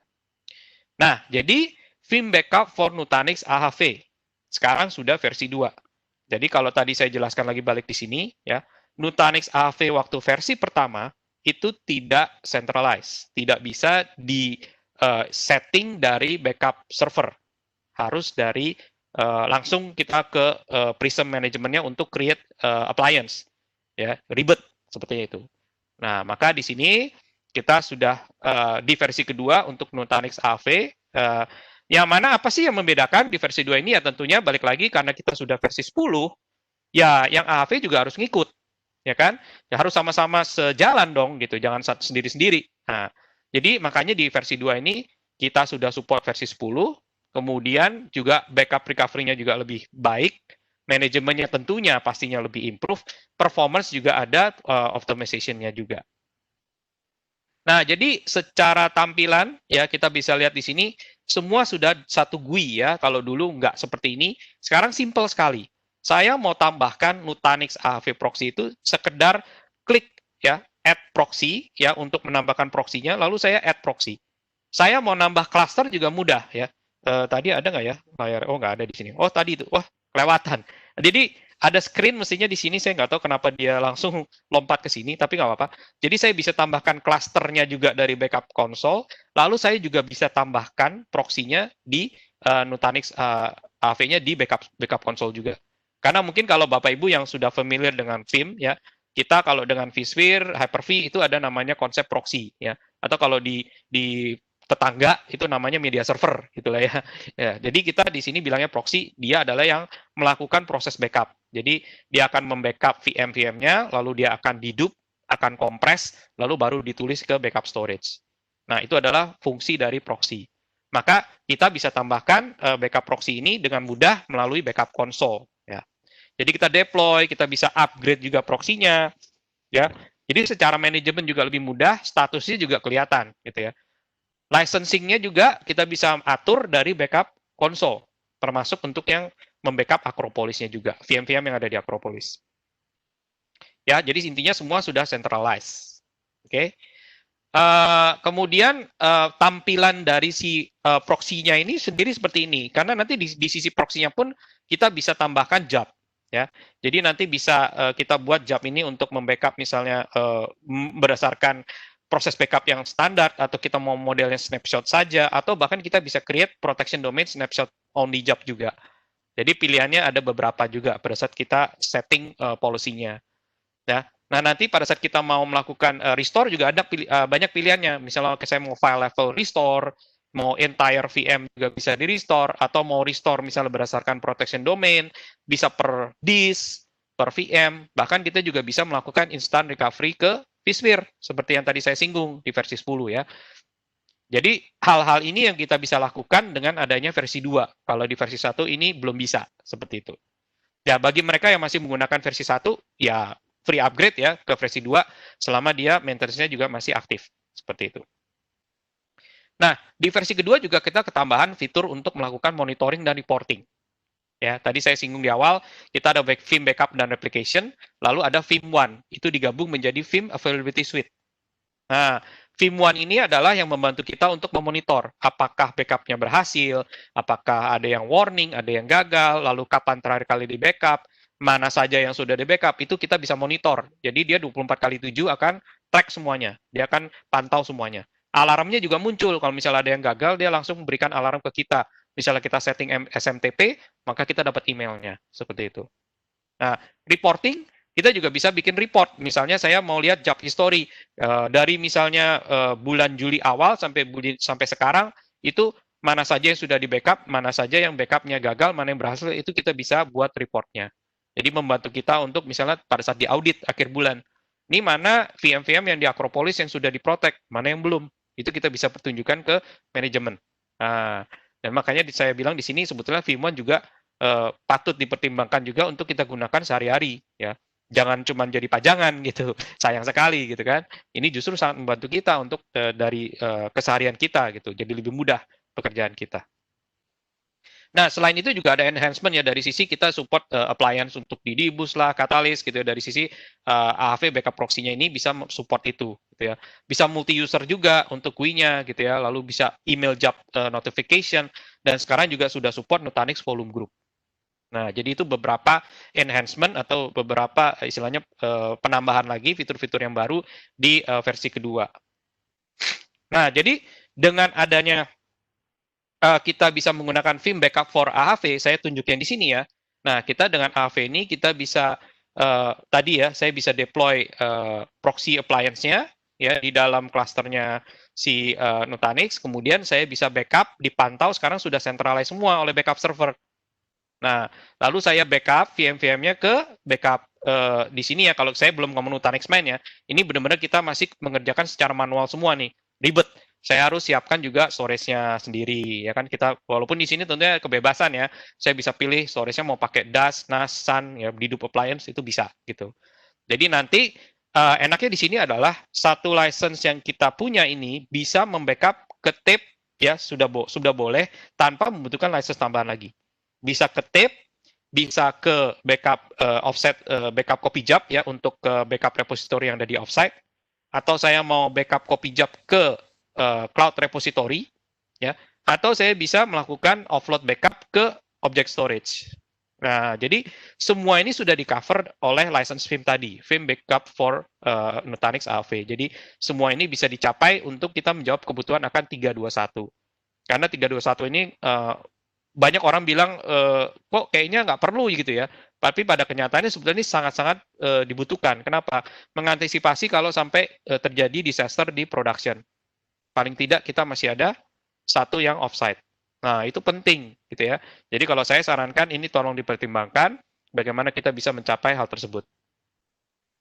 Nah, jadi Vim Backup for Nutanix AHV sekarang sudah versi 2. Jadi kalau tadi saya jelaskan lagi balik di sini ya, Nutanix AHV waktu versi pertama itu tidak centralized, tidak bisa di setting dari backup server. Harus dari langsung kita ke Prism manajemennya untuk create appliance. Ya, ribet seperti itu. Nah, maka di sini kita sudah di versi kedua untuk Nutanix AV. Yang mana apa sih yang membedakan di versi 2 ini? Ya tentunya balik lagi karena kita sudah versi 10, ya yang AV juga harus ngikut. Ya kan? Ya harus sama-sama sejalan dong gitu, jangan sendiri-sendiri. Nah, jadi makanya di versi 2 ini kita sudah support versi 10, kemudian juga backup recovery-nya juga lebih baik, manajemennya tentunya pastinya lebih improve, performance juga ada, optimization-nya juga. Nah, jadi secara tampilan ya kita bisa lihat di sini semua sudah satu GUI ya. Kalau dulu nggak seperti ini, sekarang simple sekali. Saya mau tambahkan Nutanix AHV proxy itu sekedar klik ya add proxy ya untuk menambahkan proxy-nya, lalu saya add proxy. Saya mau nambah cluster juga mudah ya. Tadi ada nggak ya layar? Oh, nggak ada di sini. Oh, tadi itu. Wah, kelewatan. Jadi ada screen mestinya di sini, saya nggak tahu kenapa dia langsung lompat ke sini, tapi nggak apa-apa. Jadi saya bisa tambahkan klasternya juga dari backup console, lalu saya juga bisa tambahkan proxy-nya di Nutanix AV-nya di backup console juga. Karena mungkin kalau Bapak Ibu yang sudah familiar dengan Vim, ya, kita kalau dengan vSphere, Hyper-V itu ada namanya konsep proxy, ya. Atau kalau di tetangga itu namanya media server gitulah ya. Ya, jadi kita di sini bilangnya proxy, dia adalah yang melakukan proses backup. Jadi dia akan membackup VM-nya, lalu dia akan dedup, akan kompres, lalu baru ditulis ke backup storage. Nah, itu adalah fungsi dari proxy. Maka kita bisa tambahkan backup proxy ini dengan mudah melalui backup console ya. Jadi kita deploy, kita bisa upgrade juga proxy-nya ya. Jadi secara manajemen juga lebih mudah, statusnya juga kelihatan gitu ya. Licensing-nya juga kita bisa atur dari backup console, termasuk untuk yang membackup Acropolis-nya juga, VM-VM yang ada di Acropolis. Ya, jadi intinya semua sudah centralized. Oke. Kemudian tampilan dari si proxy-nya ini sendiri seperti ini, karena nanti di sisi proxy-nya pun kita bisa tambahkan job. Ya, jadi nanti bisa kita buat job ini untuk membackup misalnya berdasarkan proses backup yang standar, atau kita mau modelnya snapshot saja, atau bahkan kita bisa create protection domain snapshot only job juga. Jadi pilihannya ada beberapa juga pada saat kita setting policy-nya. Ya. Nah, nanti pada saat kita mau melakukan restore juga ada banyak pilihannya. Misalnya saya mau file level restore, mau entire VM juga bisa di-restore, atau mau restore misalnya berdasarkan protection domain, bisa per disk, per VM, bahkan kita juga bisa melakukan instant recovery ke vSphere, seperti yang tadi saya singgung di versi 10 ya. Jadi hal-hal ini yang kita bisa lakukan dengan adanya versi 2. Kalau di versi 1 ini belum bisa, seperti itu. Ya, bagi mereka yang masih menggunakan versi 1, ya free upgrade ya ke versi 2, selama dia maintenance-nya juga masih aktif, seperti itu. Nah, di versi kedua juga kita ketambahan fitur untuk melakukan monitoring dan reporting. Ya, tadi saya singgung di awal, kita ada Vim Backup dan Replication, lalu ada Vim One, itu digabung menjadi Vim Availability Suite. Nah, Vim One ini adalah yang membantu kita untuk memonitor apakah backup-nya berhasil, apakah ada yang warning, ada yang gagal, lalu kapan terakhir kali di backup, mana saja yang sudah di backup, itu kita bisa monitor. Jadi dia 24/7 akan track semuanya, dia akan pantau semuanya. Alarmnya juga muncul, kalau misalnya ada yang gagal, dia langsung memberikan alarm ke kita. Misalnya kita setting SMTP, maka kita dapat emailnya, seperti itu. Nah, reporting, kita juga bisa bikin report. Misalnya saya mau lihat job history, dari misalnya bulan Juli awal sampai sekarang, itu mana saja yang sudah di backup, mana saja yang backupnya gagal, mana yang berhasil, itu kita bisa buat reportnya. Jadi membantu kita untuk misalnya pada saat di audit akhir bulan, ini mana VM-VM yang di Acropolis yang sudah diprotek, mana yang belum. Itu kita bisa pertunjukkan ke manajemen. Nah, dan makanya saya bilang di sini sebetulnya Vim One juga patut dipertimbangkan juga untuk kita gunakan sehari-hari, ya. Jangan cuma jadi pajangan gitu, sayang sekali gitu kan. Ini justru sangat membantu kita untuk dari keseharian kita gitu, jadi lebih mudah pekerjaan kita. Nah, selain itu juga ada enhancement ya dari sisi kita support appliance untuk Didibus lah, Catalyst gitu ya. Dari sisi AHV backup proxy-nya ini bisa support itu gitu ya. Bisa multi-user juga untuk GUI-nya gitu ya. Lalu bisa email job notification, dan sekarang juga sudah support Nutanix Volume Group. Nah, jadi itu beberapa enhancement atau beberapa istilahnya penambahan lagi fitur-fitur yang baru di versi kedua. Nah, jadi dengan adanya kita bisa menggunakan Vim Backup for AHV, saya tunjukin di sini ya. Nah, kita dengan AHV ini kita bisa tadi ya, saya bisa deploy proxy appliance-nya ya di dalam klasternya si Nutanix. Kemudian saya bisa backup, dipantau sekarang sudah centralized semua oleh backup server. Nah, lalu saya backup VM-VM-nya ke backup di sini ya. Kalau saya belum ngomong Nutanix Mine ya, ini benar-benar kita masih mengerjakan secara manual semua nih, ribet. Saya harus siapkan juga storage-nya sendiri, ya kan. Kita walaupun di sini tentunya kebebasan ya, saya bisa pilih storage-nya mau pakai DAS, NAS, SAN, ya Dedup appliance itu bisa gitu. Jadi nanti enaknya di sini adalah satu license yang kita punya ini bisa membackup ke tape ya sudah boleh tanpa membutuhkan license tambahan lagi. Bisa ke tape, bisa ke backup offset backup copy job ya untuk backup repository yang ada di offsite, atau saya mau backup copy job ke cloud repository, ya, atau saya bisa melakukan offload backup ke object storage. Nah, jadi semua ini sudah di-cover oleh license Vim tadi, Vim Backup for Nutanix AHV. Jadi semua ini bisa dicapai untuk kita menjawab kebutuhan akan 321. Karena 321 ini banyak orang bilang kok kayaknya nggak perlu gitu ya. Tapi pada kenyataannya sebetulnya ini sangat-sangat dibutuhkan. Kenapa? Mengantisipasi kalau sampai terjadi disaster di production. Paling tidak kita masih ada satu yang offsite. Nah, itu penting gitu ya. Jadi kalau saya sarankan ini tolong dipertimbangkan bagaimana kita bisa mencapai hal tersebut.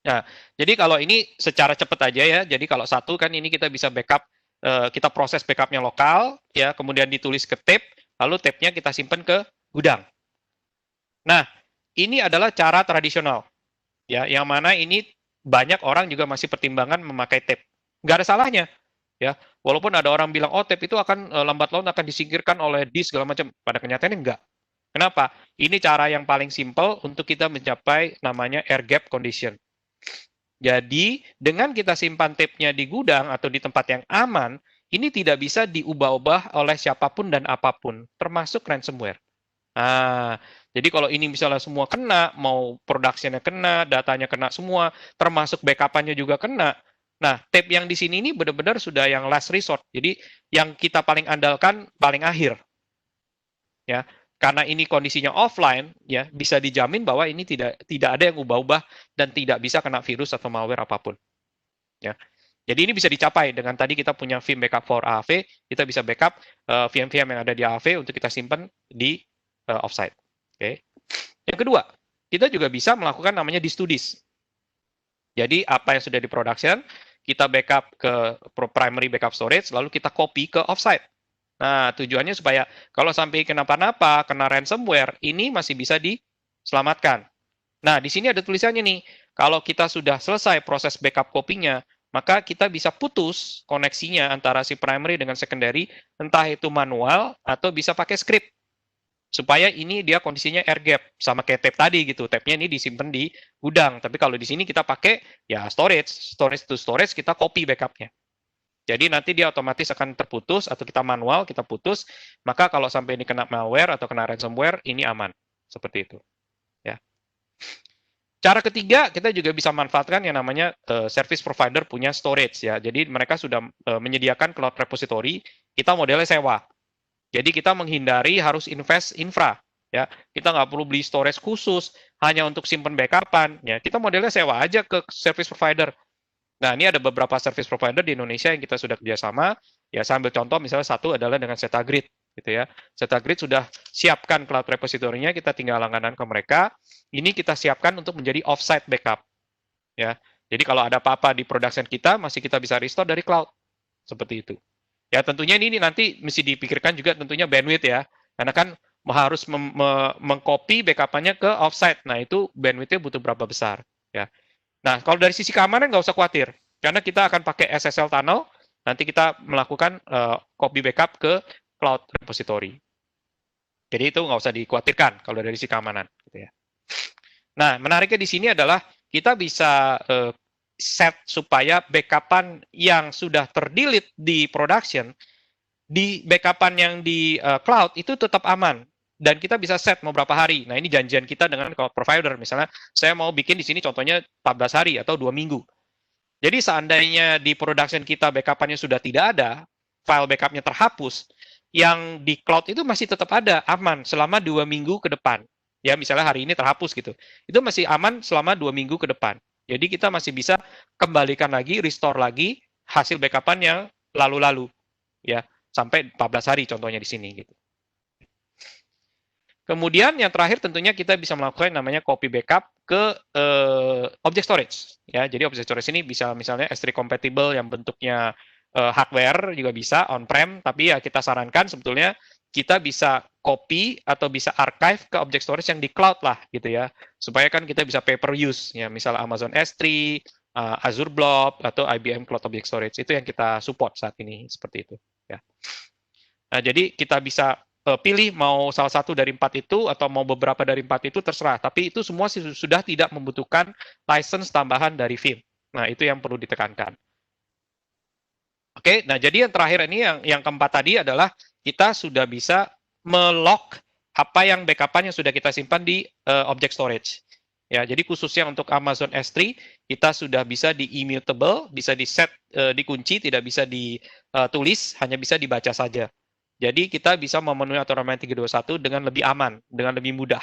Nah, jadi kalau ini secara cepat aja ya. Jadi kalau satu kan ini kita bisa backup, kita proses backupnya lokal, ya, kemudian ditulis ke tape, lalu tape-nya kita simpan ke gudang. Nah, ini adalah cara tradisional, ya, yang mana ini banyak orang juga masih pertimbangan memakai tape. Nggak ada salahnya, ya. Walaupun ada orang bilang, oh tape itu akan lambat laun akan disingkirkan oleh disk segala macam. Pada kenyataannya enggak. Kenapa? Ini cara yang paling simple untuk kita mencapai namanya air gap condition. Jadi, dengan kita simpan tape-nya di gudang atau di tempat yang aman, ini tidak bisa diubah-ubah oleh siapapun dan apapun, termasuk ransomware. Nah, jadi kalau ini misalnya semua kena, mau production-nya kena, datanya kena semua, termasuk backup-nya juga kena. Nah, tape yang di sini ini benar-benar sudah yang last resort. Jadi, yang kita paling andalkan paling akhir. Ya, karena ini kondisinya offline, ya bisa dijamin bahwa ini tidak ada yang ubah-ubah dan tidak bisa kena virus atau malware apapun. Ya, jadi ini bisa dicapai dengan tadi kita punya Vim Backup for AAV, kita bisa backup VM-VM yang ada di AAV untuk kita simpan di offsite. Oke. Yang kedua, kita juga bisa melakukan namanya disk to disk. Jadi apa yang sudah di production, kita backup ke primary backup storage, lalu kita copy ke offsite. Nah, tujuannya supaya kalau sampai kenapa-napa, kena ransomware, ini masih bisa diselamatkan. Nah, di sini ada tulisannya nih, kalau kita sudah selesai proses backup copy-nya, maka kita bisa putus koneksinya antara si primary dengan secondary, entah itu manual atau bisa pakai script. Supaya ini dia kondisinya air gap, sama kayak tape tadi gitu. Tape-nya ini disimpan di gudang, tapi kalau di sini kita pakai ya storage to storage, kita copy backup-nya. Jadi nanti dia otomatis akan terputus atau kita manual, kita putus, maka kalau sampai ini kena malware atau kena ransomware, ini aman. Seperti itu. Ya. Cara ketiga, kita juga bisa manfaatkan yang namanya service provider punya storage. Ya. Jadi mereka sudah menyediakan cloud repository, kita modelnya sewa. Jadi kita menghindari harus invest infra. Ya. Kita nggak perlu beli storage khusus, hanya untuk simpan backupan. Ya. Kita modelnya sewa aja ke service provider. Nah, ini ada beberapa service provider di Indonesia yang kita sudah kerjasama. Ya, saya ambil contoh, misalnya satu adalah dengan Setagrid, gitu ya. Setagrid sudah siapkan cloud repository-nya, kita tinggal langganan ke mereka. Ini kita siapkan untuk menjadi offsite backup. Ya, jadi kalau ada apa-apa di production kita, masih kita bisa restore dari cloud. Seperti itu. Ya, tentunya ini nanti mesti dipikirkan juga tentunya bandwidth ya. Karena kan harus mengcopy backup-nya ke offsite. Nah, itu bandwidth-nya butuh berapa besar. Ya. Nah, kalau dari sisi keamanan nggak usah khawatir, karena kita akan pakai SSL tunnel, nanti kita melakukan copy backup ke cloud repository. Jadi itu nggak usah dikhawatirkan kalau dari sisi keamanan. Gitu ya. Nah, menariknya di sini adalah kita bisa set supaya backupan yang sudah terdelete di production, di backupan yang di cloud itu tetap aman. Dan kita bisa set mau berapa hari. Nah, ini janjian kita dengan cloud provider. Misalnya, saya mau bikin di sini contohnya 14 hari atau 2 minggu. Jadi, seandainya di production kita backup-nya sudah tidak ada, file backup-nya terhapus, yang di cloud itu masih tetap ada, aman, selama 2 minggu ke depan. Ya, misalnya hari ini terhapus gitu. Itu masih aman selama 2 minggu ke depan. Jadi, kita masih bisa kembalikan lagi, restore lagi hasil backup-an yang lalu-lalu. Ya, sampai 14 hari contohnya di sini gitu. Kemudian yang terakhir tentunya kita bisa melakukan namanya copy backup ke object storage. Ya, jadi object storage ini bisa misalnya S3 compatible yang bentuknya hardware juga bisa on-prem, tapi ya kita sarankan sebetulnya kita bisa copy atau bisa archive ke object storage yang di cloud lah gitu ya, supaya kan kita bisa pay per use ya, misalnya Amazon S3, Azure Blob atau IBM Cloud Object Storage itu yang kita support saat ini seperti itu. Ya. Nah, jadi kita bisa pilih mau salah satu dari 4 itu atau mau beberapa dari 4 itu terserah. Tapi itu semua sudah tidak membutuhkan license tambahan dari Vim. Nah, itu yang perlu ditekankan. Oke, nah jadi yang terakhir ini yang keempat tadi adalah kita sudah bisa melock apa yang backup-an yang sudah kita simpan di object storage. Ya, jadi khususnya untuk Amazon S3 kita sudah bisa di immutable, bisa di set dikunci, tidak bisa ditulis, hanya bisa dibaca saja. Jadi kita bisa memenuhi aturan main 321 dengan lebih aman, dengan lebih mudah.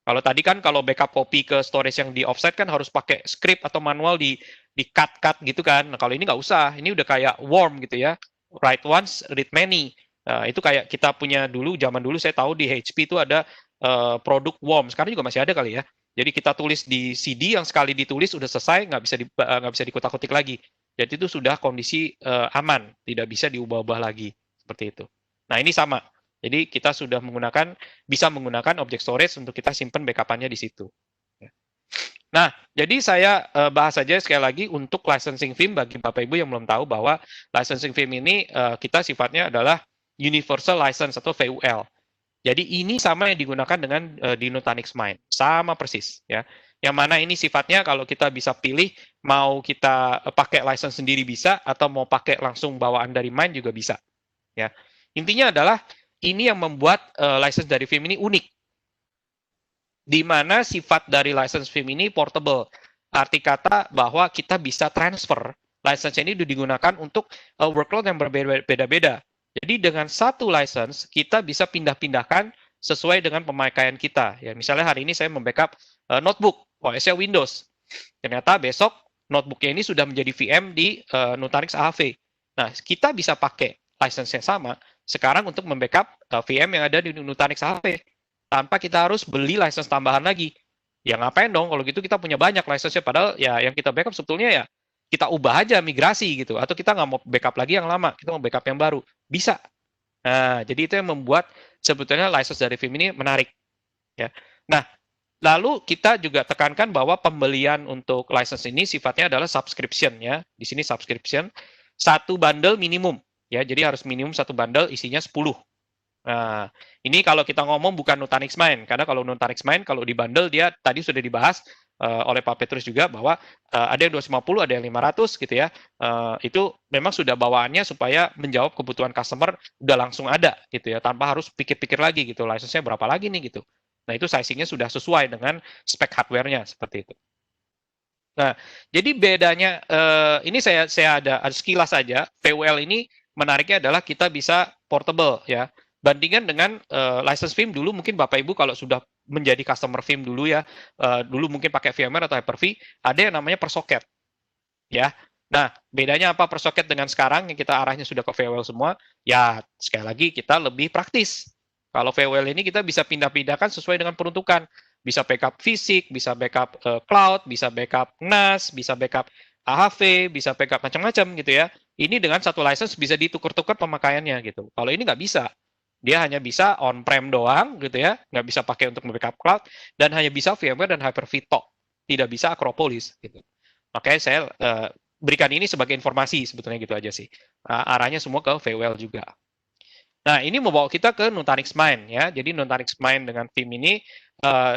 Kalau tadi kan kalau backup copy ke storage yang di offsite kan harus pakai script atau manual di cut gitu kan. Nah, kalau ini nggak usah, ini udah kayak worm gitu ya. Write once, read many. Itu kayak kita punya dulu, zaman dulu saya tahu di HP itu ada produk WOM, sekarang juga masih ada kali ya. Jadi kita tulis di CD yang sekali ditulis udah selesai, nggak bisa dikutak-kutik lagi. Jadi itu sudah kondisi aman, tidak bisa diubah-ubah lagi seperti itu. Nah ini sama. Jadi kita sudah bisa menggunakan object storage untuk kita simpan backup-annya di situ. Nah, jadi saya bahas saja sekali lagi untuk licensing fee bagi Bapak Ibu yang belum tahu bahwa licensing fee ini kita sifatnya adalah universal license atau VUL. Jadi ini sama yang digunakan dengan di Nutanix Mine, sama persis ya. Yang mana ini sifatnya kalau kita bisa pilih mau kita pakai license sendiri bisa atau mau pakai langsung bawaan dari Mine juga bisa ya. Intinya adalah ini yang membuat license dari Veeam ini unik. Di mana sifat dari license Veeam ini portable. Arti kata bahwa kita bisa transfer license ini digunakan untuk workload yang berbeda-beda. Jadi dengan satu license kita bisa pindah-pindahkan sesuai dengan pemakaian kita. Ya, misalnya hari ini saya membackup notebook OS-nya Windows. Ternyata besok notebooknya ini sudah menjadi VM di Nutanix AHV. Nah, kita bisa pakai license yang sama sekarang untuk membackup VM yang ada di Nutanix AHV. Tanpa kita harus beli license tambahan lagi. Ya ngapain dong, kalau gitu kita punya banyak license-nya, padahal ya yang kita backup sebetulnya ya kita ubah aja, migrasi gitu. Atau kita nggak mau backup lagi yang lama, kita mau backup yang baru. Bisa. Nah, jadi itu yang membuat sebetulnya license dari Veeam ini menarik. Ya. Nah, lalu kita juga tekankan bahwa pembelian untuk license ini sifatnya adalah subscription ya. Di sini subscription, satu bundle minimum. Ya, jadi harus minimum satu bundle isinya 10. Nah, ini kalau kita ngomong bukan Nutanix Mine, karena kalau Nutanix Mine, kalau di bundle dia tadi sudah dibahas oleh Pak Petrus juga bahwa ada yang 250, ada yang 500 gitu ya. Itu memang sudah bawaannya supaya menjawab kebutuhan customer udah langsung ada gitu ya, tanpa harus pikir-pikir lagi gitu, license-nya berapa lagi nih gitu. Nah, itu sizing-nya sudah sesuai dengan spek hardware-nya seperti itu. Nah, jadi bedanya ini saya ada sekilas saja. VUL ini menariknya adalah kita bisa portable ya. Bandingkan dengan license Veeam dulu mungkin Bapak Ibu kalau sudah menjadi customer Veeam dulu ya, dulu mungkin pakai VMware atau Hyper-V, ada yang namanya per socket. Ya. Nah, bedanya apa per socket dengan sekarang yang kita arahnya sudah ke VUL semua? Ya, sekali lagi kita lebih praktis. Kalau VUL ini kita bisa pindah-pindahkan sesuai dengan peruntukan. Bisa backup fisik, bisa backup cloud, bisa backup NAS, bisa backup AHV, bisa backup macam-macam gitu ya. Ini dengan satu license bisa ditukar-tukar pemakaiannya gitu. Kalau ini nggak bisa. Dia hanya bisa on-prem doang gitu ya, nggak bisa pakai untuk backup cloud, dan hanya bisa VMware dan Hyper-V tok, tidak bisa Acropolis gitu. Makanya saya berikan ini sebagai informasi sebetulnya gitu aja sih. Arahnya semua ke VUL juga. Nah, ini membawa kita ke Nutanix Mine ya. Jadi Nutanix Mine dengan Veeam ini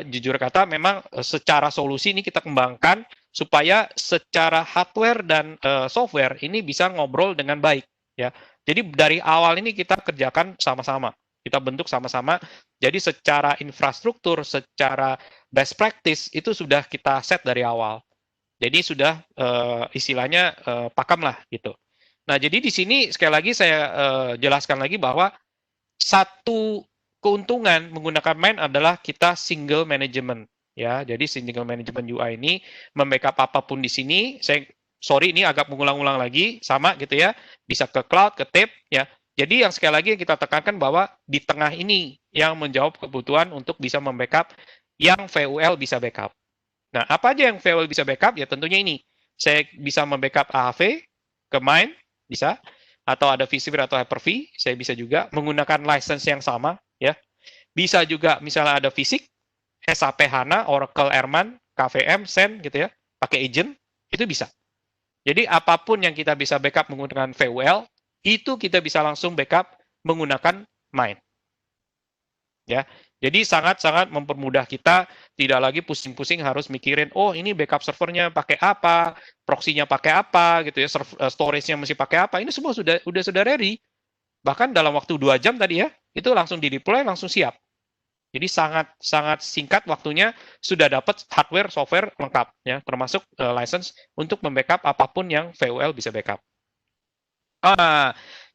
jujur kata memang secara solusi ini kita kembangkan supaya secara hardware dan software ini bisa ngobrol dengan baik ya. Jadi dari awal ini kita kerjakan sama-sama, kita bentuk sama-sama. Jadi secara infrastruktur, secara best practice itu sudah kita set dari awal. Jadi sudah istilahnya pakem lah gitu. Nah jadi di sini sekali lagi saya jelaskan lagi bahwa satu keuntungan menggunakan Mine adalah kita single management ya. Jadi single management UI ini membackup apapun di sini. Sorry ini agak mengulang-ulang lagi, sama gitu ya, bisa ke cloud, ke tape, ya. Jadi yang sekali lagi kita tekankan bahwa di tengah ini yang menjawab kebutuhan untuk bisa membackup yang VUL bisa backup. Nah, apa aja yang VUL bisa backup? Ya tentunya ini. Saya bisa membackup AHV ke Mine, bisa. Atau ada vSphere atau Hyper-V, saya bisa juga menggunakan license yang sama, ya. Bisa juga misalnya ada fisik, SAP HANA, Oracle Airman, KVM, Sen, gitu ya, pakai agent, itu bisa. Jadi apapun yang kita bisa backup menggunakan VUL, itu kita bisa langsung backup menggunakan Mine. Ya, jadi sangat-sangat mempermudah kita, tidak lagi pusing-pusing harus mikirin, oh ini backup servernya pakai apa, proxy-nya pakai apa, gitu ya, storage-nya mesti pakai apa, ini semua sudah ready. Bahkan dalam waktu 2 jam tadi ya, itu langsung di-deploy, langsung siap. Jadi sangat singkat waktunya sudah dapat hardware, software lengkap, ya, termasuk license untuk membackup apapun yang VUL bisa backup.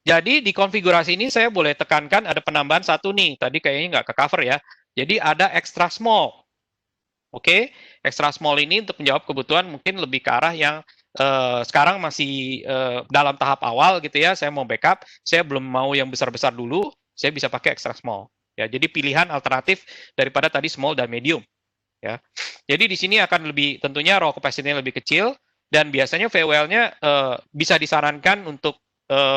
Jadi di konfigurasi ini saya boleh tekankan ada penambahan satu nih, tadi kayaknya nggak ke cover ya. Jadi ada extra small. Oke, extra small ini untuk menjawab kebutuhan mungkin lebih ke arah yang sekarang masih dalam tahap awal gitu ya, saya mau backup, saya belum mau yang besar-besar dulu, saya bisa pakai extra small. Ya, jadi pilihan alternatif daripada tadi small dan medium. Ya, jadi di sini akan lebih tentunya raw capacity-nya lebih kecil dan biasanya VWL-nya bisa disarankan untuk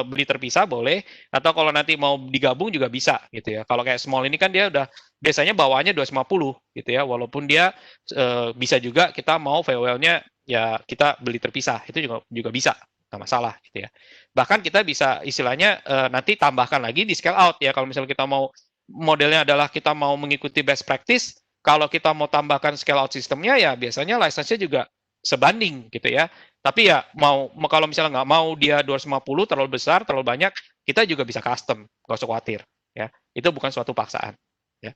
beli terpisah boleh, atau kalau nanti mau digabung juga bisa gitu ya. Kalau kayak small ini kan dia udah biasanya bawaannya 250 gitu ya, walaupun dia bisa juga kita mau VWL-nya ya kita beli terpisah, itu juga bisa, nggak masalah gitu ya. Bahkan kita bisa istilahnya nanti tambahkan lagi di scale out ya, kalau misalnya kita mau modelnya adalah kita mau mengikuti best practice, kalau kita mau tambahkan scale out sistemnya ya biasanya license-nya juga sebanding gitu ya. Tapi ya kalau misalnya nggak mau dia 250 terlalu besar, terlalu banyak, kita juga bisa custom, nggak usah khawatir ya. Itu bukan suatu paksaan ya.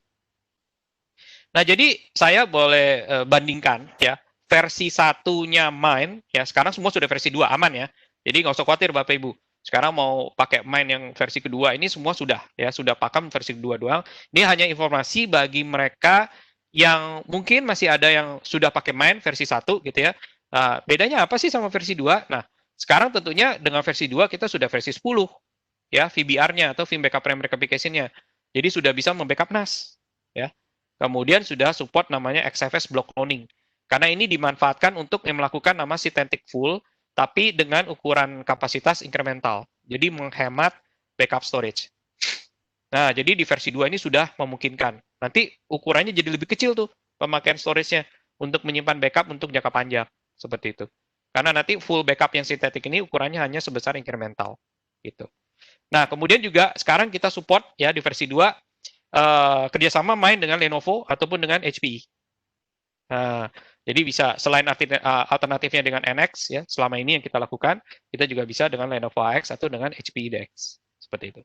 Nah, jadi saya boleh bandingkan ya versi satunya Mind ya, sekarang semua sudah versi 2 aman ya. Jadi nggak usah khawatir Bapak Ibu. Sekarang mau pakai Mind yang versi kedua ini semua sudah ya, sudah pakem versi kedua doang. Ini hanya informasi bagi mereka yang mungkin masih ada yang sudah pakai Mind versi 1 gitu ya. Bedanya apa sih sama versi 2? Nah, sekarang tentunya dengan versi 2 kita sudah versi 10 ya, VBR-nya atau Vim Backup RAM Replication-nya. Jadi sudah bisa membackup NAS ya. Kemudian sudah support namanya XFS block cloning. Karena ini dimanfaatkan untuk melakukan nama Synthetic Full tapi dengan ukuran kapasitas incremental. Jadi menghemat backup storage. Nah, jadi di versi 2 ini sudah memungkinkan. Nanti ukurannya jadi lebih kecil tuh pemakaian storage-nya untuk menyimpan backup untuk jangka panjang. Seperti itu. Karena nanti full backup yang sintetik ini ukurannya hanya sebesar incremental. Gitu. Nah, kemudian juga sekarang kita support ya di versi 2 kerjasama main dengan Lenovo ataupun dengan HPE. Nah, jadi bisa selain alternatifnya dengan NX ya, selama ini yang kita lakukan, kita juga bisa dengan Lenovo AX atau dengan HPE DX. Seperti itu.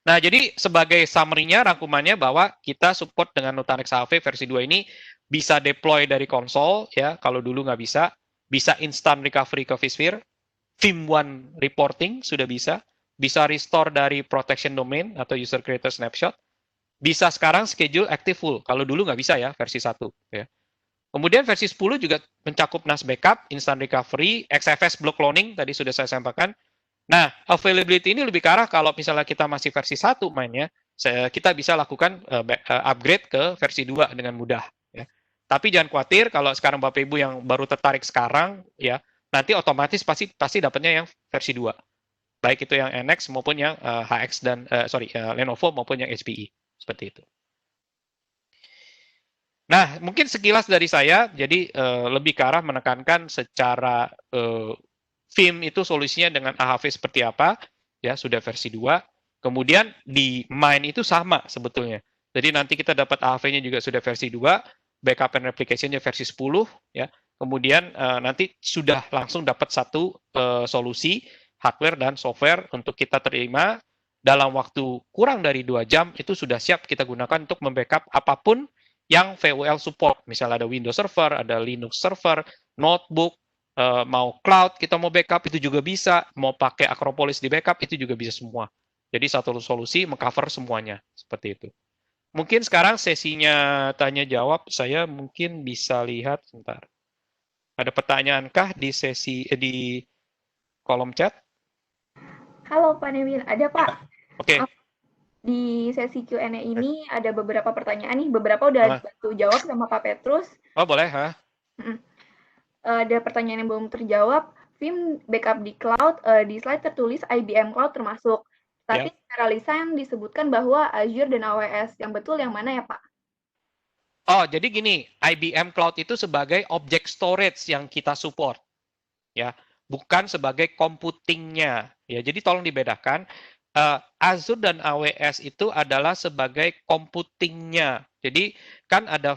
Nah, jadi sebagai summary-nya, rangkumannya bahwa kita support dengan Nutanix HV versi 2 ini bisa deploy dari konsol, ya, kalau dulu nggak bisa instant recovery ke vSphere, Vim1 reporting sudah bisa restore dari protection domain atau user creator snapshot, bisa sekarang schedule active full, kalau dulu nggak bisa ya, versi 1. Ya. Kemudian versi 10 juga mencakup NAS backup, instant recovery, XFS block cloning, tadi sudah saya sampaikan. Nah, availability ini lebih ke arah kalau misalnya kita masih versi 1 mainnya, kita bisa lakukan upgrade ke versi 2 dengan mudah. Ya. Tapi jangan khawatir kalau sekarang Bapak Ibu yang baru tertarik sekarang, ya nanti otomatis pasti dapatnya yang versi 2. Baik itu yang NX maupun yang HX dan, Lenovo maupun yang HPE. Seperti itu. Nah, mungkin sekilas dari saya, jadi lebih ke arah menekankan secara Vim itu solusinya dengan AHV seperti apa, ya sudah versi 2. Kemudian di Mind itu sama sebetulnya. Jadi nanti kita dapat AHV-nya juga sudah versi 2, backup and replication-nya versi 10, ya. Kemudian nanti sudah langsung dapat satu solusi hardware dan software untuk kita terima dalam waktu kurang dari 2 jam, itu sudah siap kita gunakan untuk membackup apapun yang VWL support. Misalnya ada Windows Server, ada Linux Server, notebook, mau cloud kita mau backup itu juga bisa, mau pakai Acropolis di backup itu juga bisa semua. Jadi satu solusi mengcover semuanya seperti itu. Mungkin sekarang sesinya tanya jawab, saya mungkin bisa lihat sebentar. Ada pertanyaankah di di kolom chat? Halo Pak Newil, ada Pak. Oke. Di sesi Q&A ini ada beberapa pertanyaan nih, beberapa udah bantu jawab sama Pak Petrus. Oh boleh, ha? Ada pertanyaan yang belum terjawab. Vim backup di cloud, di slide tertulis IBM Cloud termasuk. Tapi secara lisan disebutkan bahwa Azure dan AWS. Yang betul yang mana ya Pak? Oh, jadi gini, IBM Cloud itu sebagai object storage yang kita support. Ya, bukan sebagai computingnya. Ya, jadi tolong dibedakan. Azure dan AWS itu adalah sebagai computingnya. Jadi kan ada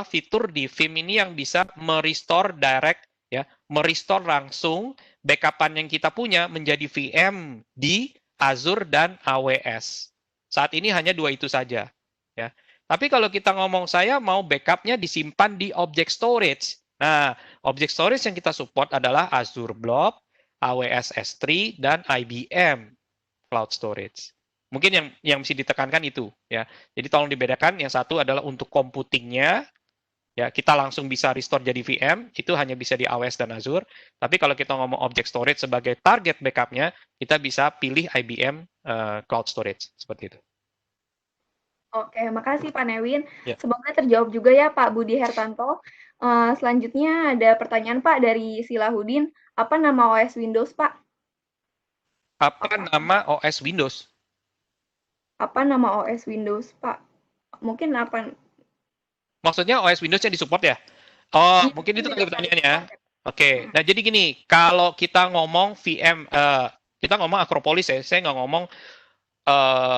fitur di Vim ini yang bisa merestore direct, ya, merestore langsung backupan yang kita punya menjadi VM di Azure dan AWS. Saat ini hanya 2 itu saja, ya. Tapi kalau kita ngomong saya mau backupnya disimpan di object storage. Nah, object storage yang kita support adalah Azure Blob, AWS S3, dan IBM Cloud Storage. Mungkin yang mesti ditekankan itu, ya. Jadi tolong dibedakan, yang satu adalah untuk computingnya, Ya, kita langsung bisa restore jadi VM, itu hanya bisa di AWS dan Azure. Tapi kalau kita ngomong object storage sebagai target backupnya, kita bisa pilih IBM Cloud Storage, seperti itu. Oke, makasih Pak Newin. Ya. Semoga terjawab juga ya Pak Budi Hertanto. Selanjutnya ada pertanyaan Pak dari Silahudin. Apa nama OS Windows Pak? Apa nama OS Windows? Apa nama OS Windows Pak? Mungkin apa? Maksudnya OS Windows yang disupport ya? Oh, Iya, mungkin itu iya, kali pertanyaannya. Pak. Oke, nah jadi gini, kalau kita ngomong VM, kita ngomong Acropolis ya, saya nggak ngomong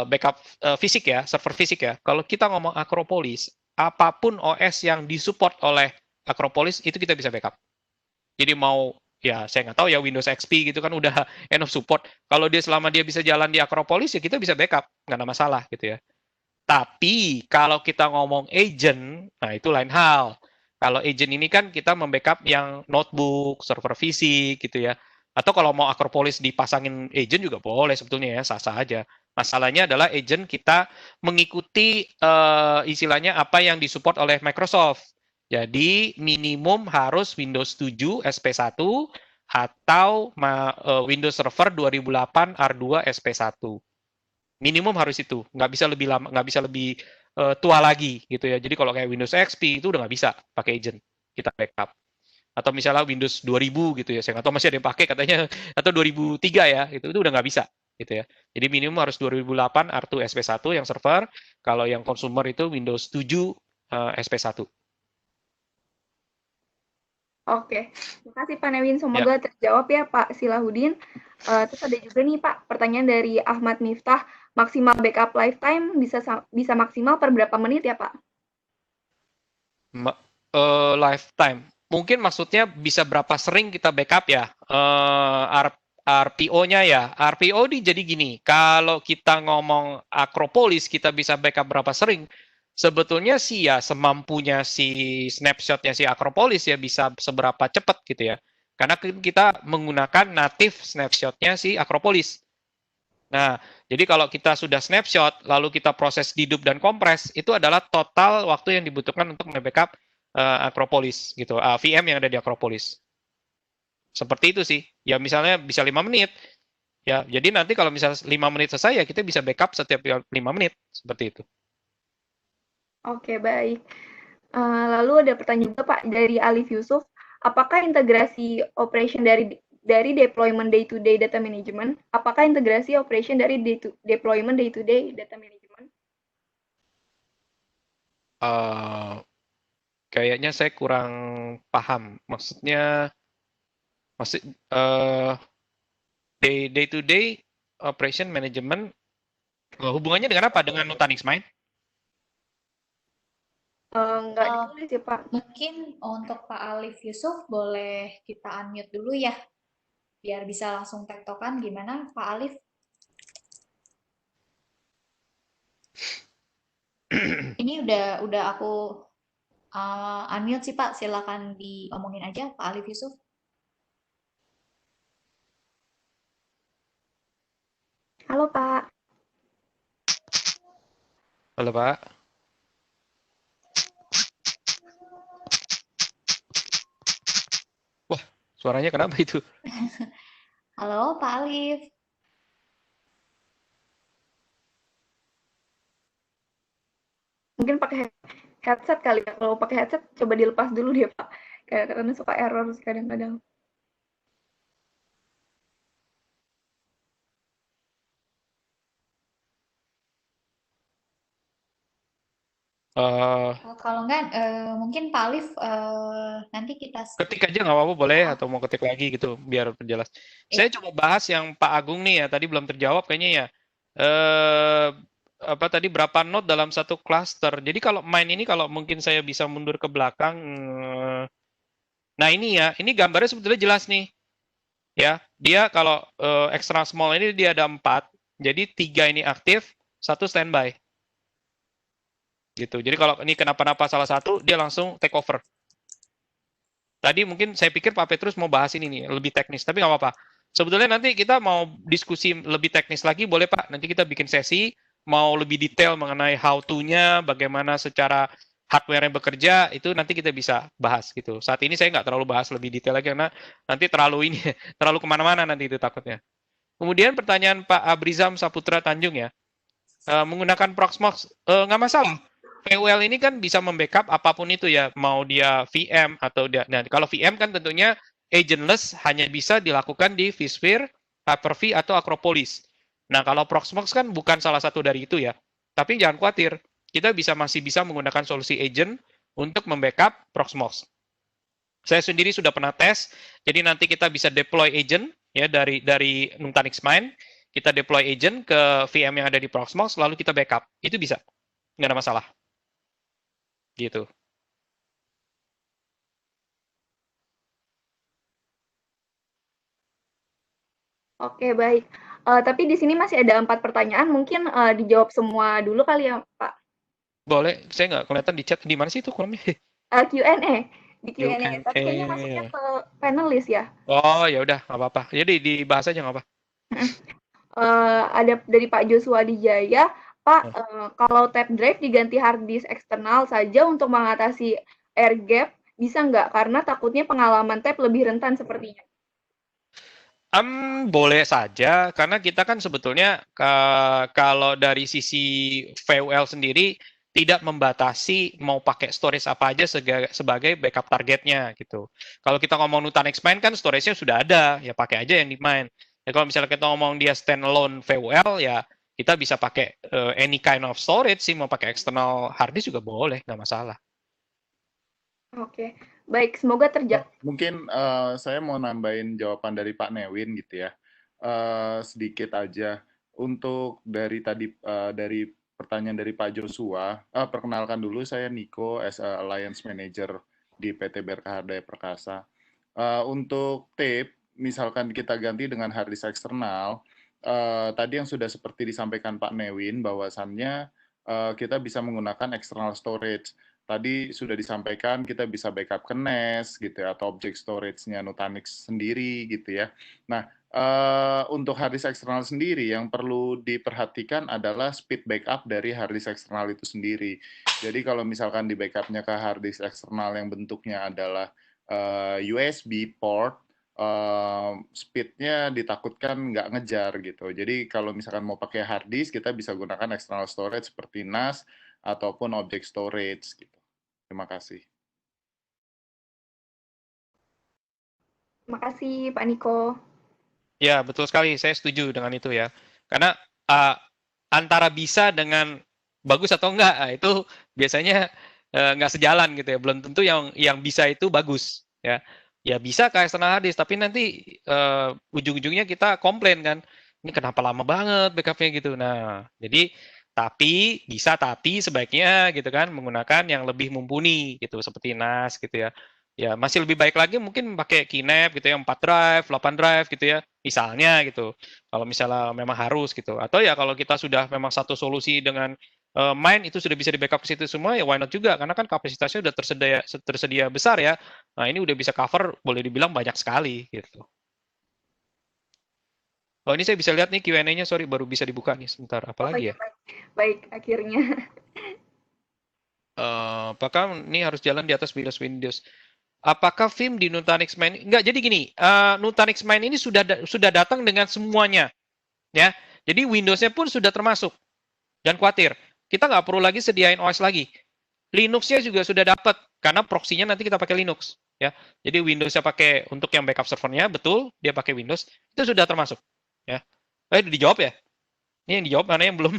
backup fisik ya, server fisik ya. Kalau kita ngomong Acropolis, apapun OS yang disupport oleh Acropolis itu kita bisa backup. Jadi mau ya saya nggak tahu ya Windows XP gitu kan udah end of support. Kalau dia selama dia bisa jalan di Acropolis ya kita bisa backup, nggak ada masalah gitu ya. Tapi kalau kita ngomong agent, nah itu lain hal. Kalau agent ini kan kita membackup yang notebook, server fisik gitu ya. Atau kalau mau Acropolis dipasangin agent juga boleh sebetulnya ya, sah-sah aja. Masalahnya adalah agent kita mengikuti istilahnya apa yang disupport oleh Microsoft. Jadi minimum harus Windows 7 SP1 atau Windows Server 2008 R2 SP1. Minimum harus itu, nggak bisa lebih lama, nggak bisa lebih tua lagi gitu ya. Jadi kalau kayak Windows XP itu udah nggak bisa pakai agent kita backup. Atau misalnya Windows 2000 gitu ya, saya nggak tahu masih ada yang pakai katanya, atau 2003 ya, itu udah nggak bisa gitu ya. Jadi minimum harus 2008 R2 SP1 yang server, kalau yang consumer itu Windows 7 SP1. Oke, terima kasih Pak Newin. Semoga terjawab ya Pak Silahudin. Terus ada juga nih Pak, pertanyaan dari Ahmad Miftah. Maksimal backup lifetime bisa maksimal per berapa menit ya Pak? Lifetime. Mungkin maksudnya bisa berapa sering kita backup ya. RPO-nya ya. RPO jadi gini, kalau kita ngomong Acropolis kita bisa backup berapa sering, sebetulnya sih ya semampunya si snapshot-nya si Acropolis ya bisa seberapa cepat gitu ya. Karena kita menggunakan native snapshot-nya si Acropolis. Nah, jadi kalau kita sudah snapshot, lalu kita proses dedup dan kompres, itu adalah total waktu yang dibutuhkan untuk nge-backup Acropolis gitu, VM yang ada di Acropolis. Seperti itu sih. Ya misalnya bisa 5 menit. Ya, jadi nanti kalau misalnya 5 menit selesai ya kita bisa backup setiap 5 menit seperti itu. Oke, baik. Lalu ada pertanyaan juga Pak dari Alif Yusuf, apakah integrasi operation dari deployment day-to-day data management, apakah integrasi operation dari deployment day-to-day data management? Kayaknya saya kurang paham. Maksudnya, day-to-day operation management, hubungannya dengan apa? Dengan Nutanix Mine? Nggak ditulis ya Pak. Mungkin untuk Pak Alif Yusuf boleh kita unmute dulu ya, biar bisa langsung tektokan. Gimana Pak Alif? Ini udah aku unmute sih Pak, silakan diomongin aja Pak Alif Yusuf. Halo Pak. Halo Pak. Wah, suaranya kenapa itu? Halo Pak Alif. Mungkin pakai headset kali ya. Kalau pakai headset coba dilepas dulu deh Pak. Karena suka error kadang-kadang. Kalau enggak, mungkin Pak Alif nanti kita ketik aja nggak apa-apa boleh, atau mau ketik lagi gitu biar perjelas. Saya coba bahas yang Pak Agung nih ya, tadi belum terjawab kayaknya ya. Apa tadi berapa node dalam satu cluster? Jadi kalau Mine ini kalau mungkin saya bisa mundur ke belakang, nah ini ya, ini gambarnya sebetulnya jelas nih. Ya, dia kalau extra small ini dia ada 4, jadi 3 ini aktif, 1 standby. Gitu. Jadi kalau ini kenapa-napa salah satu, dia langsung take over. Tadi mungkin saya pikir Pak Petrus mau bahas ini nih, lebih teknis, tapi nggak apa-apa. Sebetulnya nanti kita mau diskusi lebih teknis lagi, boleh Pak. Nanti kita bikin sesi, mau lebih detail mengenai how to-nya, bagaimana secara hardware-nya bekerja, itu nanti kita bisa bahas gitu. Saat ini saya nggak terlalu bahas lebih detail lagi karena nanti terlalu ini terlalu kemana-mana nanti itu takutnya. Kemudian pertanyaan Pak Abrizam Saputra Tanjung ya, menggunakan Proxmox nggak masalah. VUL ini kan bisa membackup apapun itu ya, mau dia VM atau dia. Nah, kalau VM kan tentunya agentless hanya bisa dilakukan di vSphere, Hyper-V atau Acropolis. Nah, kalau Proxmox kan bukan salah satu dari itu ya. Tapi jangan khawatir, kita masih bisa menggunakan solusi agent untuk membackup Proxmox. Saya sendiri sudah pernah tes, jadi nanti kita bisa deploy agent ya dari Nutanix Mine, kita deploy agent ke VM yang ada di Proxmox, lalu kita backup. Itu bisa, nggak ada masalah. Gitu. Oke, baik. Tapi di sini masih ada 4 pertanyaan, mungkin dijawab semua dulu kali ya, Pak. Boleh, saya nggak kelihatan di chat. Di mana sih itu kolomnya? Q&A. Di Q&A. Q&A. Tapi kayaknya masuknya ke panelis ya. Oh, ya udah, nggak apa-apa. Jadi dibahas aja nggak apa. Ada dari Pak Joshua Dijaya, Pak, kalau tape drive diganti hard disk eksternal saja untuk mengatasi air gap, bisa nggak? Karena takutnya pengalaman tape lebih rentan sepertinya. Boleh saja, karena kita kan sebetulnya kalau dari sisi VUL sendiri tidak membatasi mau pakai storage apa aja sebagai backup targetnya gitu. Kalau kita ngomong Nutanix Mine kan storage-nya sudah ada, ya pakai aja yang di Mine. Ya kalau misalnya kita ngomong dia standalone VUL, ya kita bisa pakai any kind of storage sih, mau pakai external hard disk juga boleh, nggak masalah. Oke, baik. Semoga terjawab. Mungkin saya mau nambahin jawaban dari Pak Newin gitu ya. Sedikit aja. Untuk dari tadi dari pertanyaan dari Pak Joshua, perkenalkan dulu saya Niko as a Alliance Manager di PT Berkah Daya Perkasa. Untuk tape, misalkan kita ganti dengan hard disk eksternal, tadi yang sudah seperti disampaikan Pak Newin, bahwasannya kita bisa menggunakan external storage. Tadi sudah disampaikan kita bisa backup ke NAS gitu ya, atau object storage-nya Nutanix sendiri gitu ya. Nah, untuk hard disk eksternal sendiri yang perlu diperhatikan adalah speed backup dari hard disk eksternal itu sendiri. Jadi kalau misalkan di backup-nya ke hard disk eksternal yang bentuknya adalah USB port, speed-nya ditakutkan nggak ngejar gitu. Jadi kalau misalkan mau pakai hard disk, kita bisa gunakan external storage seperti NAS ataupun object storage gitu. Terima kasih. Terima kasih, Pak Niko. Ya, betul sekali. Saya setuju dengan itu ya. Karena antara bisa dengan bagus atau enggak, itu biasanya nggak sejalan gitu ya. Belum tentu yang bisa itu bagus ya. Ya bisa ke external hard disk, tapi nanti ujung-ujungnya kita komplain kan. Ini kenapa lama banget backupnya gitu. Nah, jadi tapi sebaiknya gitu kan menggunakan yang lebih mumpuni gitu seperti NAS gitu ya. Ya masih lebih baik lagi mungkin pakai KNAP gitu ya, 4 drive, 8 drive gitu ya. Misalnya gitu. Kalau misalnya memang harus gitu. Atau ya kalau kita sudah memang satu solusi dengan Mine itu sudah bisa di backup ke situ semua ya why not juga karena kan kapasitasnya sudah tersedia besar ya. Nah, ini udah bisa cover boleh dibilang banyak sekali gitu. Oh, ini saya bisa lihat nih Q&A-nya, sorry baru bisa dibuka nih sebentar. Apalagi ya? Baik, akhirnya. Apakah ini harus jalan di atas Windows? Apakah Vim di Nutanix Mine? Enggak, jadi gini, Nutanix Mine ini sudah datang dengan semuanya, ya. Jadi Windows-nya pun sudah termasuk. Jangan khawatir, kita nggak perlu lagi sediain OS lagi. Linux-nya juga sudah dapat, karena proxy-nya nanti kita pakai Linux, ya. Jadi Windows-nya pakai untuk yang backup servernya, betul, dia pakai Windows, itu sudah termasuk. Ya, dijawab ya? Ini yang dijawab, mana yang belum?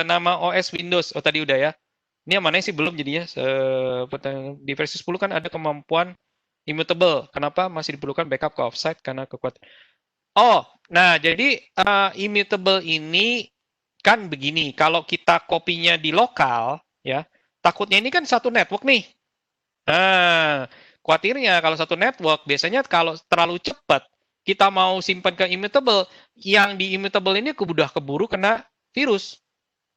Nama OS Windows, oh tadi udah ya. Ini yang mana sih belum jadinya? Di versi 10 kan ada kemampuan immutable. Kenapa masih diperlukan backup ke offsite? Karena kekuatan. Oh, nah jadi immutable ini kan begini. Kalau kita kopinya di lokal, ya takutnya ini kan satu network nih. Nah, khawatirnya kalau satu network, biasanya kalau terlalu cepat, kita mau simpan ke immutable, yang di immutable ini udah keburu kena virus.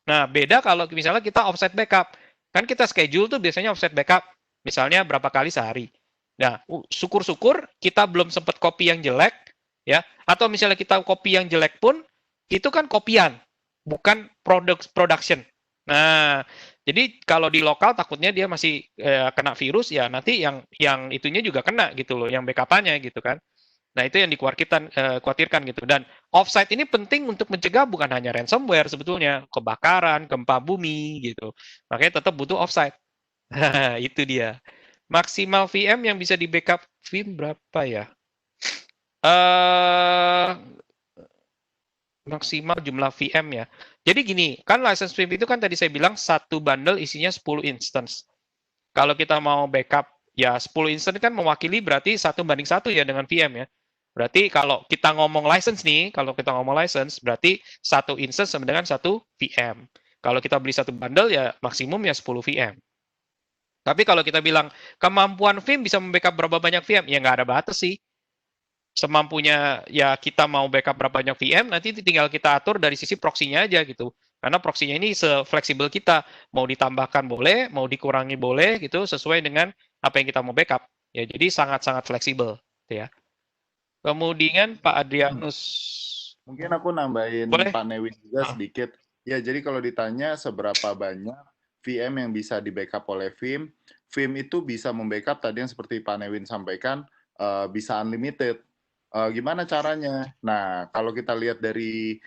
Nah, beda kalau misalnya kita offset backup. Kan kita schedule tuh biasanya offset backup, misalnya berapa kali sehari. Nah, syukur-syukur kita belum sempat copy yang jelek, ya. Atau misalnya kita copy yang jelek pun, itu kan kopian, bukan production. Nah, Jadi kalau di lokal takutnya dia masih kena virus ya nanti yang itunya juga kena gitu loh, yang backup-annya gitu kan. Nah, itu yang khawatirkan gitu. Dan offsite ini penting untuk mencegah bukan hanya ransomware sebetulnya, kebakaran, gempa bumi gitu. Makanya tetap butuh offsite. Itu dia. Maksimal VM yang bisa di backup VM berapa ya? Maksimal jumlah VM ya. Jadi gini, kan license VM itu kan tadi saya bilang satu bundle isinya 10 instance. Kalau kita mau backup, ya 10 instance kan mewakili berarti 1:1 ya dengan VM ya. Berarti kalau kita ngomong license nih, berarti satu instance sama dengan satu VM. Kalau kita beli satu bundle ya maksimum ya 10 VM. Tapi kalau kita bilang kemampuan VM bisa membackup berapa banyak VM, ya nggak ada batas sih. Semampunya ya kita mau backup berapa banyak VM, nanti tinggal kita atur dari sisi proxy-nya aja gitu. Karena proxy-nya ini se-fleksibel kita. Mau ditambahkan boleh, mau dikurangi boleh gitu, sesuai dengan apa yang kita mau backup. Ya, jadi sangat-sangat fleksibel. Gitu ya. Kemudian Pak Adrianus. Mungkin aku nambahin Boleh? Pak Newin juga sedikit. Ya, jadi kalau ditanya seberapa banyak VM yang bisa di-backup oleh Vim, Vim itu bisa membackup tadi yang seperti Pak Newin sampaikan, bisa unlimited. Gimana caranya? Nah, kalau kita lihat dari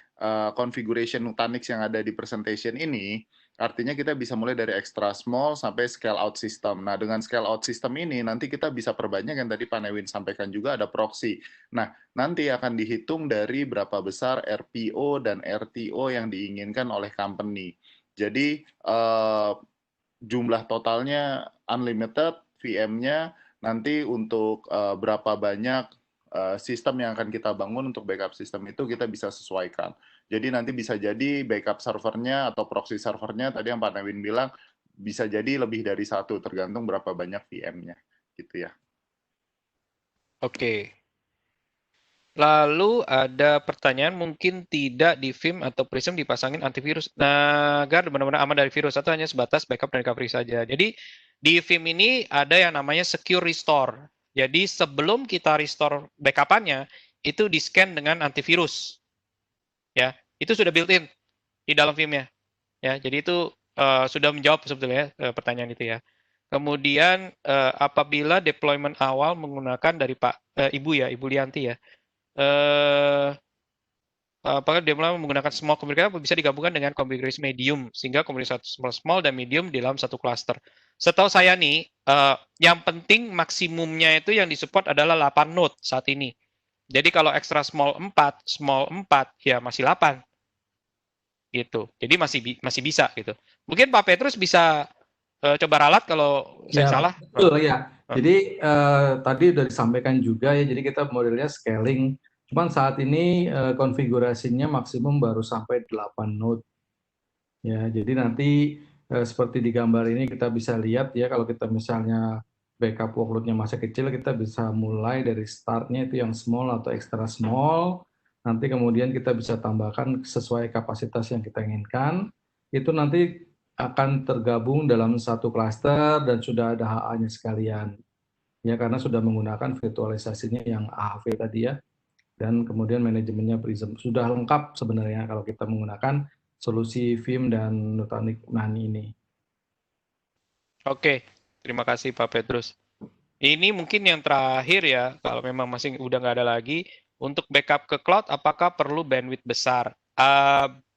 configuration Nutanix yang ada di presentation ini, artinya kita bisa mulai dari extra small sampai scale out system. Nah, dengan scale out system ini nanti kita bisa perbanyak yang tadi Pak Newin sampaikan juga ada proxy. Nah, nanti akan dihitung dari berapa besar RPO dan RTO yang diinginkan oleh company. Jadi jumlah totalnya unlimited, VM-nya nanti untuk berapa banyak sistem yang akan kita bangun untuk backup sistem itu kita bisa sesuaikan. Jadi nanti bisa jadi backup servernya atau proxy servernya tadi yang Pak Newin bilang bisa jadi lebih dari satu tergantung berapa banyak VM-nya gitu ya. Oke. Lalu ada pertanyaan, mungkin tidak di Vim atau Prism dipasangin antivirus agar benar-benar aman dari virus atau hanya sebatas backup dan recovery saja. Jadi di Vim ini ada yang namanya secure restore. Jadi sebelum kita restore backup-annya, itu di-scan dengan antivirus. Ya, itu sudah built-in di dalam Vim-nya. Ya, jadi itu sudah menjawab sebetulnya pertanyaan itu ya. Kemudian apabila deployment awal menggunakan dari Ibu Lianti ya, apakah dia menggunakan small configuration bisa digabungkan dengan configuration medium sehingga configuration small dan medium di dalam satu cluster. Setahu saya nih, yang penting maksimumnya itu yang disupport adalah 8 node saat ini. Jadi kalau extra small 4 ya masih 8 gitu. Jadi masih bisa gitu. Mungkin Pak Petrus bisa coba ralat kalau saya salah. Betul ya. Jadi tadi sudah disampaikan juga ya. Jadi kita modelnya scaling. Cuman saat ini konfigurasinya maksimum baru sampai 8 node. Ya, jadi nanti seperti di gambar ini kita bisa lihat ya kalau kita misalnya backup workload-nya masih kecil, kita bisa mulai dari start-nya itu yang small atau extra small. Nanti kemudian kita bisa tambahkan sesuai kapasitas yang kita inginkan. Itu nanti akan tergabung dalam satu cluster dan sudah ada HA-nya sekalian. Ya, karena sudah menggunakan virtualisasinya yang AHV tadi ya. Dan kemudian manajemennya Prism. Sudah lengkap sebenarnya kalau kita menggunakan solusi Vim dan Nutanix Nani ini. Oke, terima kasih Pak Petrus. Ini mungkin yang terakhir ya, kalau memang masih udah nggak ada lagi, untuk backup ke cloud, apakah perlu bandwidth besar?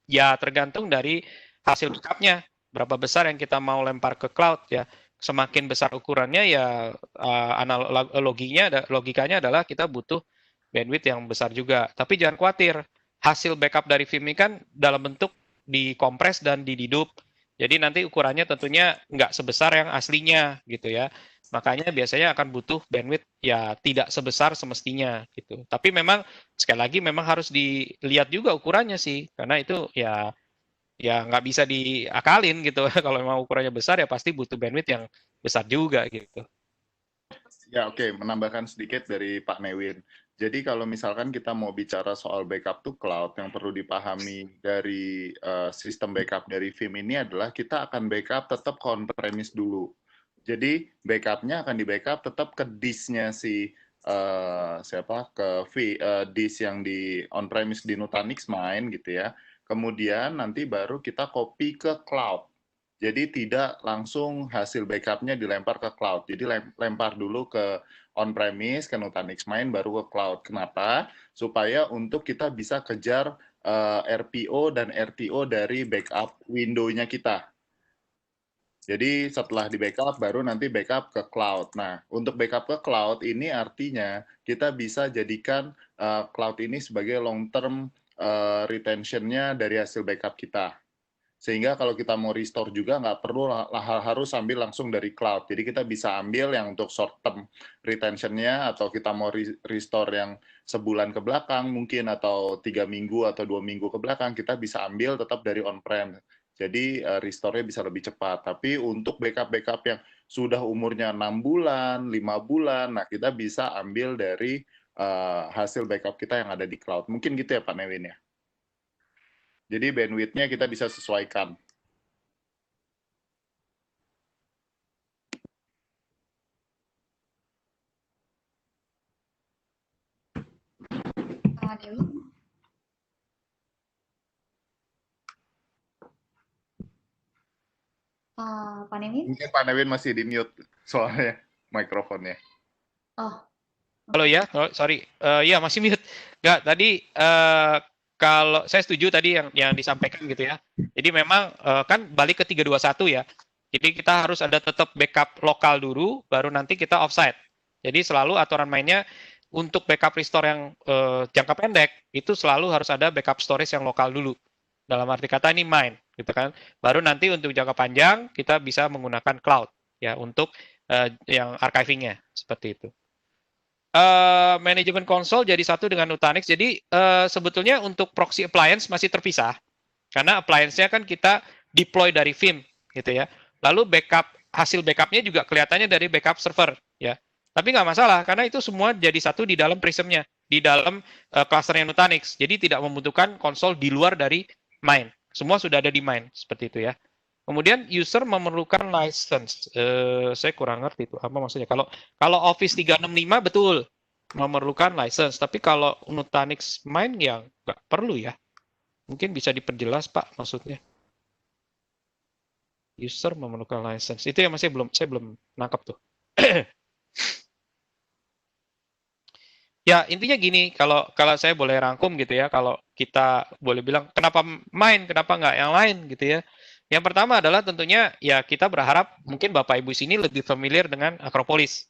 Ya tergantung dari hasil backupnya, berapa besar yang kita mau lempar ke cloud ya. Semakin besar ukurannya ya logikanya adalah kita butuh bandwidth yang besar juga. Tapi jangan khawatir, hasil backup dari Vim ini kan dalam bentuk dikompres dan dididup. Jadi nanti ukurannya tentunya nggak sebesar yang aslinya gitu ya. Makanya biasanya akan butuh bandwidth ya tidak sebesar semestinya gitu. Tapi memang sekali lagi memang harus dilihat juga ukurannya sih, karena itu ya nggak bisa diakalin gitu. Kalau memang ukurannya besar ya pasti butuh bandwidth yang besar juga gitu. Ya, oke. Menambahkan sedikit dari Pak Newin. Jadi kalau misalkan kita mau bicara soal backup to cloud, yang perlu dipahami dari sistem backup dari Vim ini adalah kita akan backup tetap ke on-premise dulu. Jadi backupnya akan di-backup tetap ke disk-nya si disk yang di on-premise di Nutanix main gitu ya. Kemudian nanti baru kita copy ke cloud. Jadi tidak langsung hasil backupnya dilempar ke cloud. Jadi lempar dulu ke on-premise, ke Nutanix Mine, baru ke cloud. Kenapa? Supaya untuk kita bisa kejar RPO dan RTO dari backup window-nya kita. Jadi setelah di backup baru nanti backup ke cloud. Nah, untuk backup ke cloud ini artinya kita bisa jadikan cloud ini sebagai long term retention-nya dari hasil backup kita. Sehingga kalau kita mau restore juga nggak perlu harus ambil langsung dari cloud. Jadi kita bisa ambil yang untuk short term retention-nya, atau kita mau restore yang sebulan ke belakang mungkin, atau 3 minggu atau 2 minggu ke belakang, kita bisa ambil tetap dari on-prem. Jadi restore-nya bisa lebih cepat. Tapi untuk backup-backup yang sudah umurnya 6 bulan, 5 bulan, nah kita bisa ambil dari hasil backup kita yang ada di cloud. Mungkin gitu ya Pak Newin ya. Jadi bandwidth-nya kita bisa sesuaikan. Dewi? Pak Newin? Mungkin Pak Newin masih di mute soalnya mikrofonnya. Oh, Halo ya, sorry. Ya masih mute. Nggak, tadi kalau saya setuju tadi yang disampaikan gitu ya. Jadi memang kan balik ke 321 ya. Jadi kita harus ada tetap backup lokal dulu, baru nanti kita offsite. Jadi selalu aturan mainnya untuk backup restore yang jangka pendek, itu selalu harus ada backup storage yang lokal dulu. Dalam arti kata ini mine, gitu kan. Baru nanti untuk jangka panjang, kita bisa menggunakan cloud, ya, untuk yang archiving-nya, seperti itu. Manajemen konsol jadi satu dengan Nutanix. Jadi sebetulnya untuk proxy appliance masih terpisah. Karena appliance-nya kan kita deploy dari Vim, gitu ya. Lalu hasil backup-nya juga kelihatannya dari backup server, ya. Tapi nggak masalah, karena itu semua jadi satu di dalam Prism-nya, di dalam cluster-nya Nutanix. Jadi tidak membutuhkan konsol di luar dari Mine. Semua sudah ada di Mine, seperti itu ya. Kemudian user memerlukan license. Saya kurang ngerti itu apa maksudnya. Kalau Office 365 betul memerlukan license, tapi kalau Nutanix Mine ya nggak perlu ya. Mungkin bisa diperjelas Pak maksudnya. User memerlukan license. Itu yang saya belum nangkap tuh. Ya, intinya gini, kalau saya boleh rangkum gitu ya, kalau kita boleh bilang kenapa Mine, kenapa nggak yang lain gitu ya. Yang pertama adalah tentunya ya kita berharap mungkin Bapak Ibu sini lebih familiar dengan Acropolis.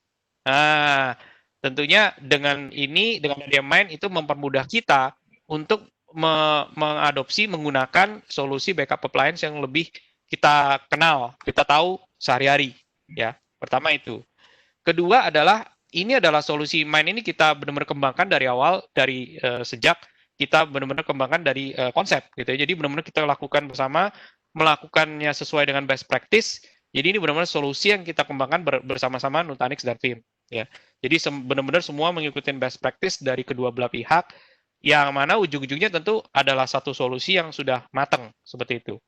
Nah, tentunya dengan adanya Mine itu mempermudah kita untuk mengadopsi menggunakan solusi backup appliance yang lebih kita kenal, kita tahu sehari-hari ya. Pertama itu. Kedua adalah ini adalah solusi Mine ini kita benar-benar kembangkan dari awal, dari sejak kita benar-benar kembangkan dari konsep gitu ya. Jadi benar-benar kita lakukan bersama, melakukannya sesuai dengan best practice. Jadi ini benar-benar solusi yang kita kembangkan bersama-sama Nutanix dan Vim ya. Jadi benar-benar semua mengikuti best practice dari kedua belah pihak, yang mana ujung-ujungnya tentu adalah satu solusi yang sudah matang seperti itu.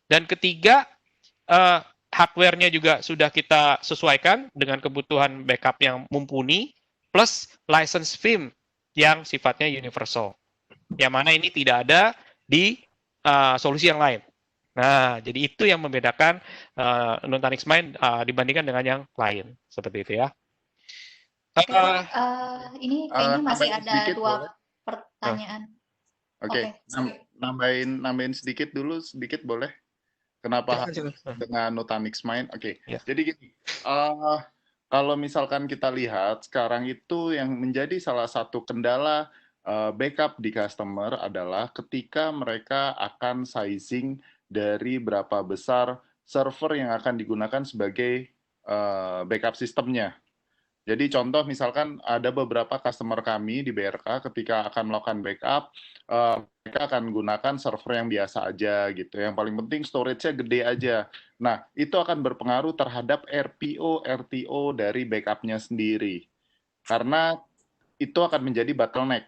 Dan ketiga, hardware-nya juga sudah kita sesuaikan dengan kebutuhan backup yang mumpuni, plus license Vim yang sifatnya universal. Yang mana ini tidak ada di solusi yang lain. Nah, jadi itu yang membedakan Nutanix Mine dibandingkan dengan yang lain. Seperti itu ya. Ini kayaknya masih ada sedikit, 2 boleh? pertanyaan. Oke, nambahin sedikit dulu, sedikit boleh? Kenapa dengan Nutanix Mine? Oke, Jadi gini, kalau misalkan kita lihat sekarang itu yang menjadi salah satu kendala backup di customer adalah ketika mereka akan sizing dari berapa besar server yang akan digunakan sebagai backup sistemnya. Jadi contoh misalkan ada beberapa customer kami di BRK ketika akan melakukan backup, mereka akan gunakan server yang biasa aja gitu. Yang paling penting storage-nya gede aja. Nah, itu akan berpengaruh terhadap RPO, RTO dari backup-nya sendiri. Karena itu akan menjadi bottleneck.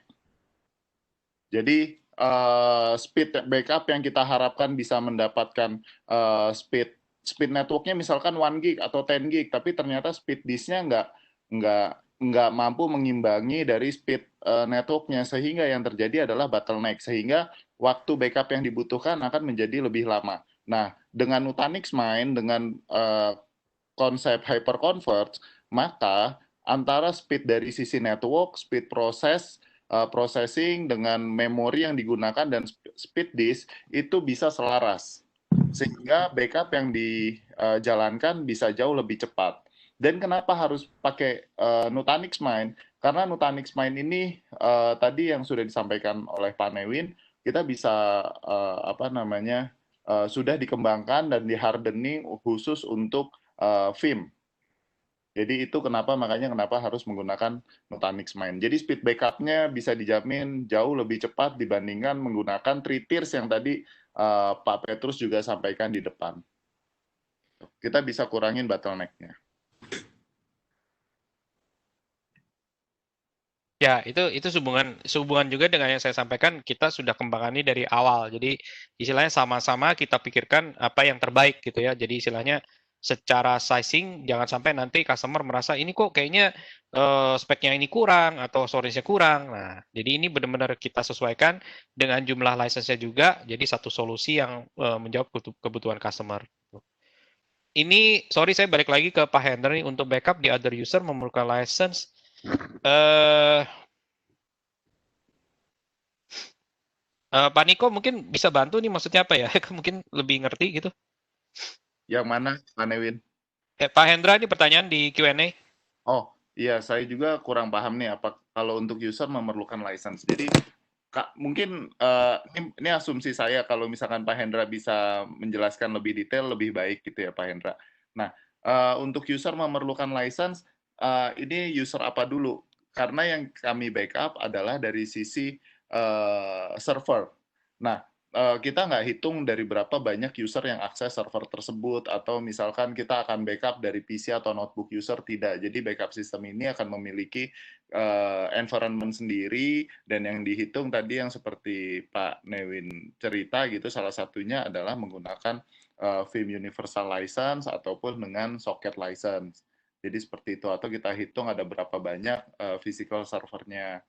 Jadi speed backup yang kita harapkan bisa mendapatkan speed network-nya misalkan 1 gig atau 10 gig, tapi ternyata speed disk-nya nggak mampu mengimbangi dari speed network-nya, sehingga yang terjadi adalah bottleneck, sehingga waktu backup yang dibutuhkan akan menjadi lebih lama. Nah, dengan Nutanix Mine, dengan konsep hyperconverged, maka antara speed dari sisi network, speed processing dengan memori yang digunakan dan speed disk itu bisa selaras. Sehingga backup yang dijalankan bisa jauh lebih cepat. Dan kenapa harus pakai Nutanix Mine? Karena Nutanix Mine ini tadi yang sudah disampaikan oleh Pak Newin, kita bisa sudah dikembangkan dan di-hardening khusus untuk Vim. Jadi itu makanya kenapa harus menggunakan Nutanix Mine. Jadi speed backup-nya bisa dijamin jauh lebih cepat dibandingkan menggunakan 3 tiers yang tadi Pak Petrus juga sampaikan di depan. Kita bisa kurangin bottleneck-nya. Ya, itu sehubungan juga dengan yang saya sampaikan, kita sudah kembangkan ini dari awal. Jadi istilahnya sama-sama kita pikirkan apa yang terbaik gitu ya. Jadi istilahnya secara sizing jangan sampai nanti customer merasa ini kok kayaknya speknya ini kurang atau storage-nya kurang. Nah, jadi ini benar-benar kita sesuaikan dengan jumlah license-nya juga. Jadi satu solusi yang menjawab kebutuhan customer. Ini, sorry saya balik lagi ke Pak Hendra nih, untuk backup di other user memerlukan license. Pak Niko mungkin bisa bantu nih, maksudnya apa ya? Mungkin lebih ngerti gitu. Yang mana, Pak Newin? Pak Hendra, ini pertanyaan di Q&A. Oh, iya, saya juga kurang paham nih apa kalau untuk user memerlukan license. Jadi mungkin ini asumsi saya, kalau misalkan Pak Hendra bisa menjelaskan lebih detail lebih baik gitu ya Pak Hendra. Nah, untuk user memerlukan license, ini user apa dulu? Karena yang kami backup adalah dari sisi server. Nah, kita nggak hitung dari berapa banyak user yang akses server tersebut, atau misalkan kita akan backup dari PC atau notebook user, tidak. Jadi backup sistem ini akan memiliki environment sendiri, dan yang dihitung tadi yang seperti Pak Newin cerita gitu, salah satunya adalah menggunakan Vim Universal License ataupun dengan socket license. Jadi seperti itu, atau kita hitung ada berapa banyak physical servernya,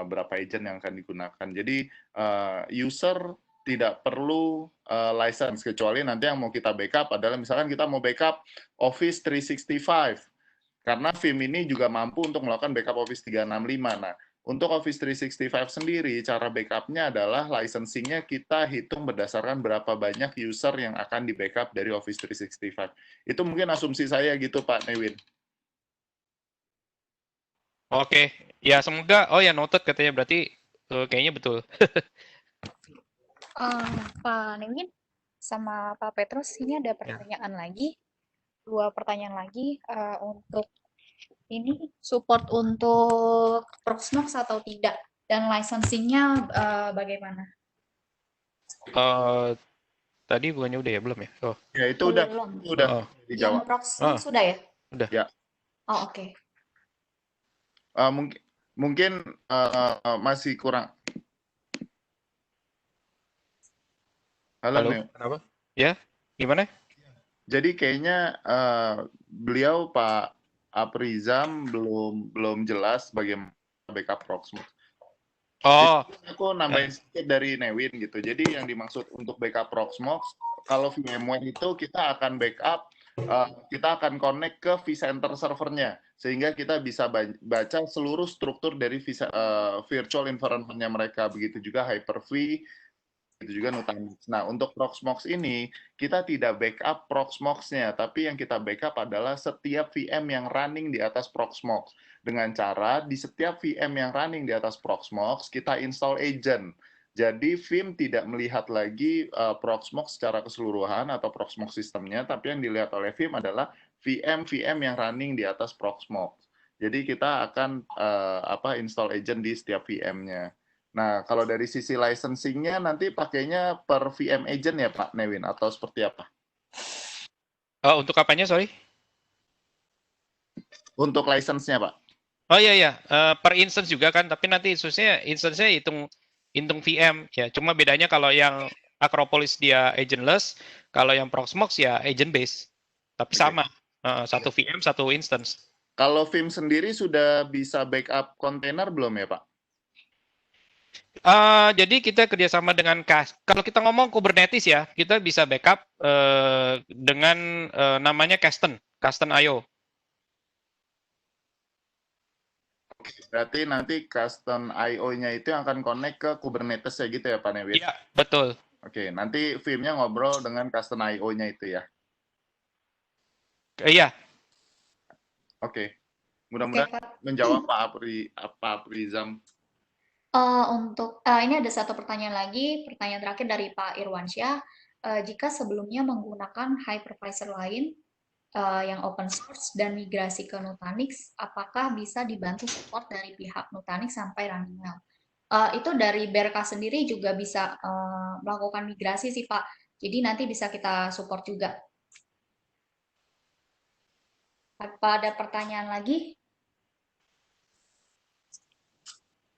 berapa agent yang akan digunakan. Jadi user tidak perlu license, kecuali nanti yang mau kita backup adalah misalkan kita mau backup Office 365, karena Vim ini juga mampu untuk melakukan backup Office 365. Nah, untuk Office 365 sendiri, cara backupnya adalah licensing-nya kita hitung berdasarkan berapa banyak user yang akan di backup dari Office 365. Itu mungkin asumsi saya gitu, Pak Newin. Oke, ya semoga, noted katanya, berarti kayaknya betul. Pak Newin sama Pak Petrus, ini ada pertanyaan lagi, 2 pertanyaan lagi, untuk ini support untuk Proxmox atau tidak, dan licensing-nya bagaimana? Tadi bukannya udah ya, belum ya? Oh. Ya, itu udah dijawab. Yang Proxmox sudah ya? Udah. Ya. Oh, oke. Mungkin masih kurang. Halo. Kenapa? Ya, gimana? Jadi kayaknya beliau Pak Aprizam belum jelas bagaimana backup Proxmox. Oh. Jadi aku nambahin sedikit dari Newin gitu. Jadi yang dimaksud untuk backup Proxmox, kalau VMware itu kita akan backup, kita akan connect ke vCenter servernya, sehingga kita bisa baca seluruh struktur dari virtual environment-nya mereka. Begitu juga Hyper-V, itu juga Nutanix. Nah, untuk Proxmox ini, kita tidak backup Proxmox-nya, tapi yang kita backup adalah setiap VM yang running di atas Proxmox. Dengan cara, di setiap VM yang running di atas Proxmox, kita install agent. Jadi, Vim tidak melihat lagi Proxmox secara keseluruhan atau Proxmox sistemnya, tapi yang dilihat oleh Vim adalah VM-VM yang running di atas Proxmox. Jadi, kita akan install agent di setiap VM-nya. Nah, kalau dari sisi licensing-nya nanti pakainya per VM agent ya Pak Newin, atau seperti apa? Untuk apanya, sorry? Untuk license-nya Pak. Oh iya, per instance juga kan, tapi nanti instance-nya hitung VM ya. Cuma bedanya kalau yang Acropolis dia agentless, kalau yang Proxmox ya agent base. Tapi sama, satu VM, satu instance. Kalau Vim sendiri sudah bisa backup kontainer belum ya Pak? Jadi kita kerjasama dengan kalau kita ngomong Kubernetes ya, kita bisa backup dengan namanya Kasten.io. Berarti nanti custom IO-nya itu yang akan connect ke Kubernetes ya gitu ya Pak Newin? Iya, betul. Oke, nanti Vim-nya ngobrol dengan custom IO-nya itu ya. Iya. Oke, Oke, mudah-mudahan Pak. menjawab Pak Aprizam. Ini ada satu pertanyaan lagi, pertanyaan terakhir dari Pak Irwansyah. Jika sebelumnya menggunakan hypervisor lain yang open source dan migrasi ke Nutanix, apakah bisa dibantu support dari pihak Nutanix sampai running well? Itu dari BRK sendiri juga bisa melakukan migrasi sih Pak. Jadi nanti bisa kita support juga. Apa ada pertanyaan lagi?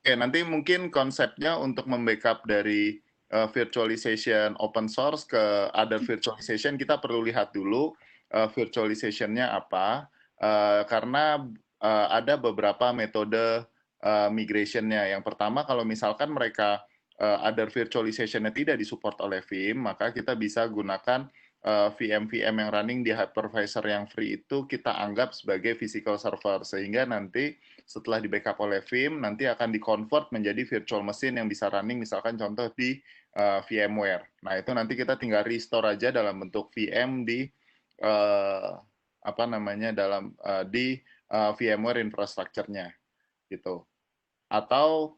Oke, nanti mungkin konsepnya untuk membackup dari virtualization open source ke other virtualization, kita perlu lihat dulu virtualization-nya apa, karena ada beberapa metode migration-nya. Yang pertama, kalau misalkan mereka other virtualization-nya tidak disupport oleh Vim, maka kita bisa gunakan VM-VM yang running di hypervisor yang free itu kita anggap sebagai physical server, sehingga nanti setelah di backup oleh Vim, nanti akan di-convert menjadi virtual machine yang bisa running, misalkan contoh di VMware. Nah, itu nanti kita tinggal restore aja dalam bentuk VM di apa namanya di VMware infrastructure-nya gitu. Atau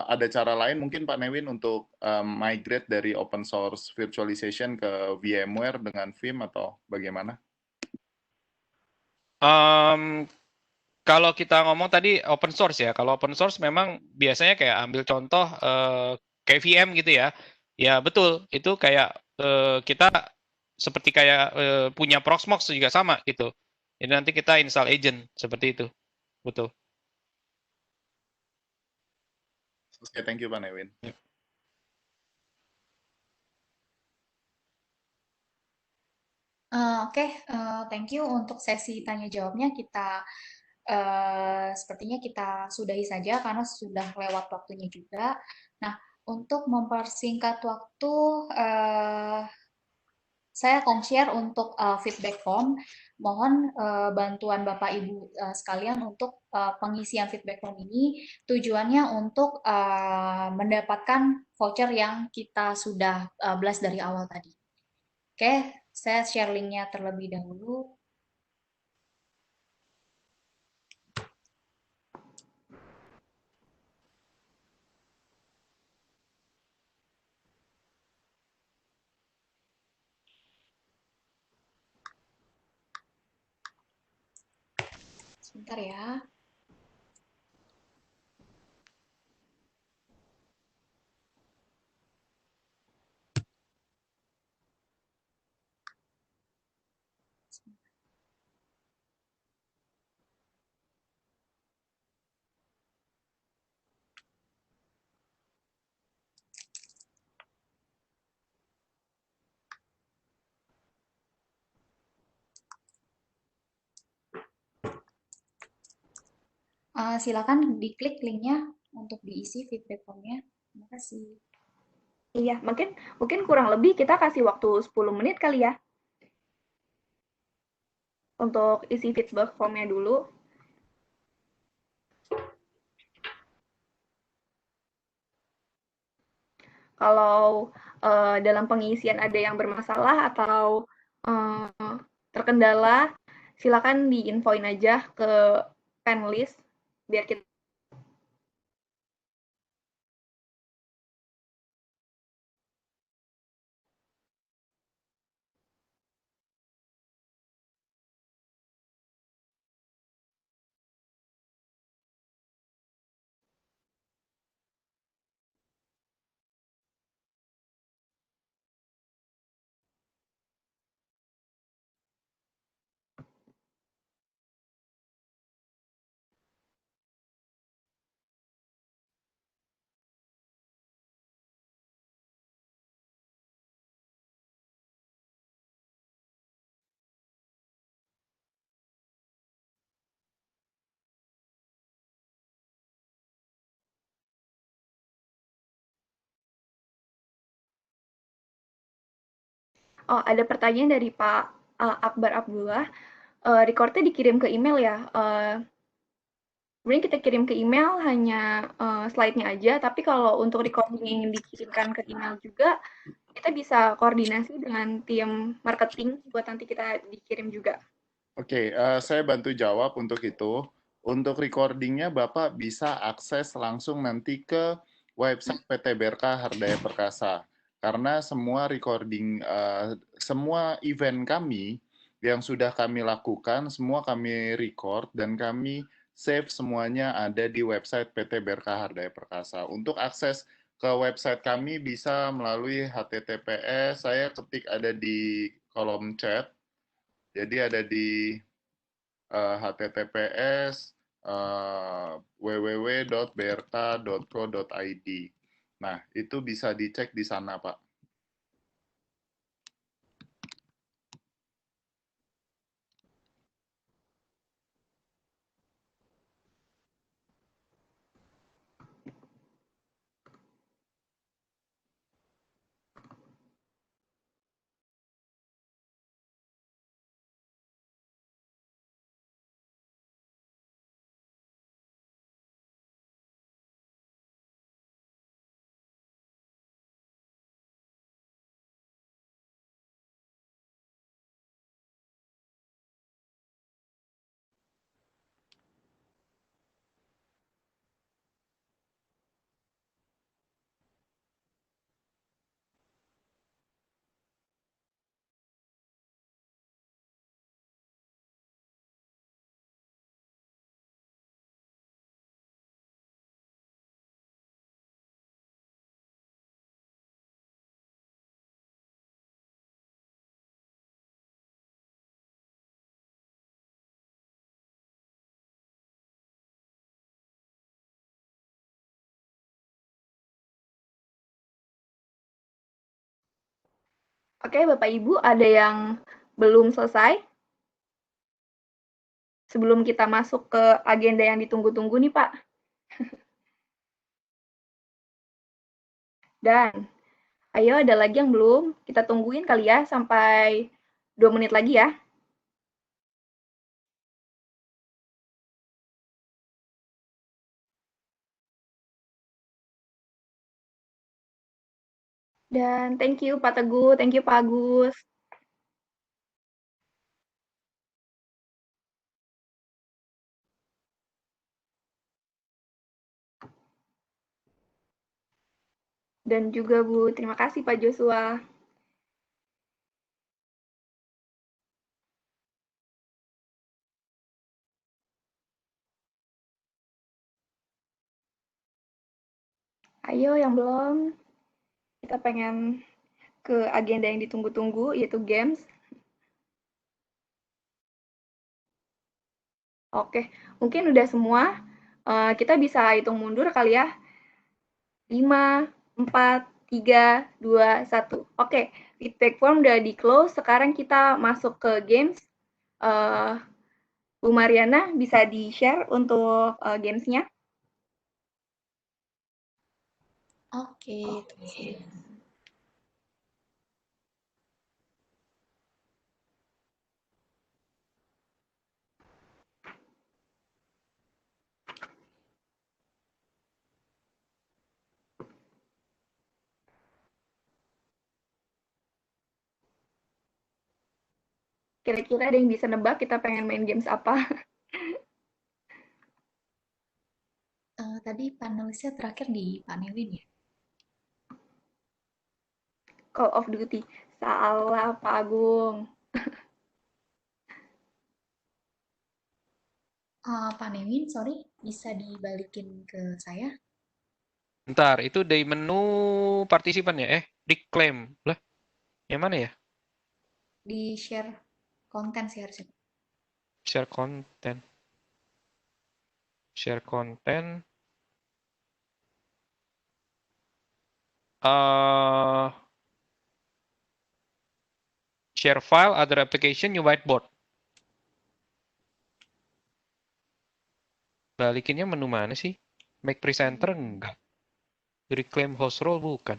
ada cara lain mungkin Pak Newin untuk migrate dari open source virtualization ke VMware dengan Vim atau bagaimana? Kalau kita ngomong tadi open source ya, kalau open source memang biasanya kayak ambil contoh kayak VM gitu ya. Ya betul, itu kayak kita seperti kayak punya Proxmox juga sama gitu. Jadi nanti kita install agent seperti itu. Betul. Oke, thank you Pak Newin. Oke, thank you untuk sesi tanya jawabnya. Sepertinya kita sudahi saja karena sudah lewat waktunya juga. Nah, untuk mempersingkat waktu, saya akan share untuk feedback form. Mohon bantuan Bapak Ibu sekalian untuk pengisian feedback form ini. Tujuannya untuk mendapatkan voucher yang kita sudah bahas dari awal tadi. Oke, saya share linknya terlebih dahulu. Sebentar ya. Silakan diklik linknya untuk diisi feedback formnya. Terima kasih. Iya, mungkin kurang lebih kita kasih waktu 10 menit kali ya. Untuk isi feedback formnya dulu. Kalau dalam pengisian ada yang bermasalah atau terkendala, silakan diinfoin aja ke panelis biar kita Oh, ada pertanyaan dari Pak Akbar Abdullah. Recordnya dikirim ke email ya. Sebenarnya kita kirim ke email hanya slide-nya aja, tapi kalau untuk recording yang dikirimkan ke email juga, kita bisa koordinasi dengan tim marketing buat nanti kita dikirim juga. Oke, saya bantu jawab untuk itu. Untuk recordingnya Bapak bisa akses langsung nanti ke website PT BRK Hardaya Perkasa. Karena semua recording, semua event kami yang sudah kami lakukan, semua kami record dan kami save semuanya ada di website PT BRK Hardaya Perkasa. Untuk akses ke website kami bisa melalui HTTPS, saya ketik ada di kolom chat. Jadi ada di HTTPS www.brk.co.id. Nah, itu bisa dicek di sana, Pak. Oke, Bapak Ibu, ada yang belum selesai? Sebelum kita masuk ke agenda yang ditunggu-tunggu nih, Pak. Dan, ayo ada lagi yang belum? Kita tungguin kali ya sampai 2 menit lagi ya. Dan thank you Pak Teguh, thank you Pak Agus. Dan juga Bu, terima kasih Pak Joshua. Ayo yang belum, kita pengen ke agenda yang ditunggu-tunggu, yaitu games. Oke, mungkin udah semua. Kita bisa hitung mundur kali ya. 5, 4, 3, 2, 1. Oke, feedback form udah di-close. Sekarang kita masuk ke games. Bu Mariana bisa di-share untuk games-nya? Oke, Kira-kira ada yang bisa nebak kita pengen main games apa? tadi panelisnya terakhir di Pak Newin ya? Call of Duty. Salah, Pak Agung. Pak Newin, sorry, bisa dibalikin ke saya? Bentar, itu dari menu partisipan ya? Reclaim. Lah, yang mana ya? Di share konten sih harusnya. Share konten. Share konten. Share file, other application, new whiteboard. Balikinnya menu mana sih? Make presenter enggak. Reclaim host role bukan.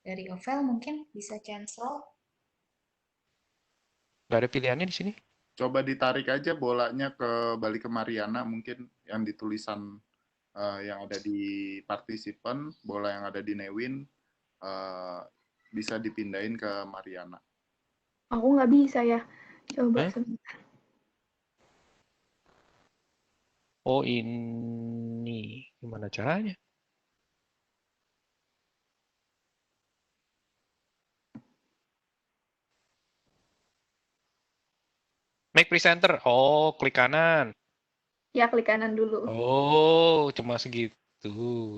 Dari Ovel mungkin bisa cancel. Nggak ada pilihannya di sini. Coba ditarik aja bolanya balik ke Mariana mungkin yang di tulisan yang ada di partisipan, bola yang ada di Newin bisa dipindahin ke Mariana. Aku nggak bisa ya. Coba Hah? sebentar. Oh ini gimana caranya? Make presenter. Oh, klik kanan. Ya, klik kanan dulu. Oh, cuma segitu.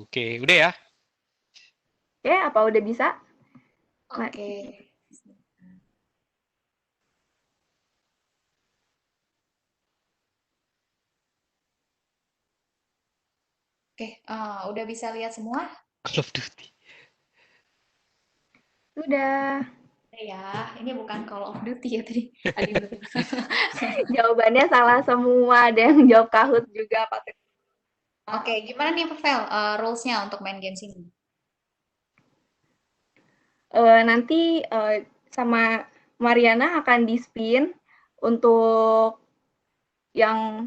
Oke, udah ya. Oke, apa udah bisa? Oke. Oke, udah bisa lihat semua? Call of Duty. Sudah. Ya, ini bukan Call of Duty ya tadi. Jawabannya salah semua. Ada yang jawab Kahoot juga, Pak. Oke, gimana nih Pavel, rules-nya untuk main games ini? Nanti sama Mariana akan di-spin untuk yang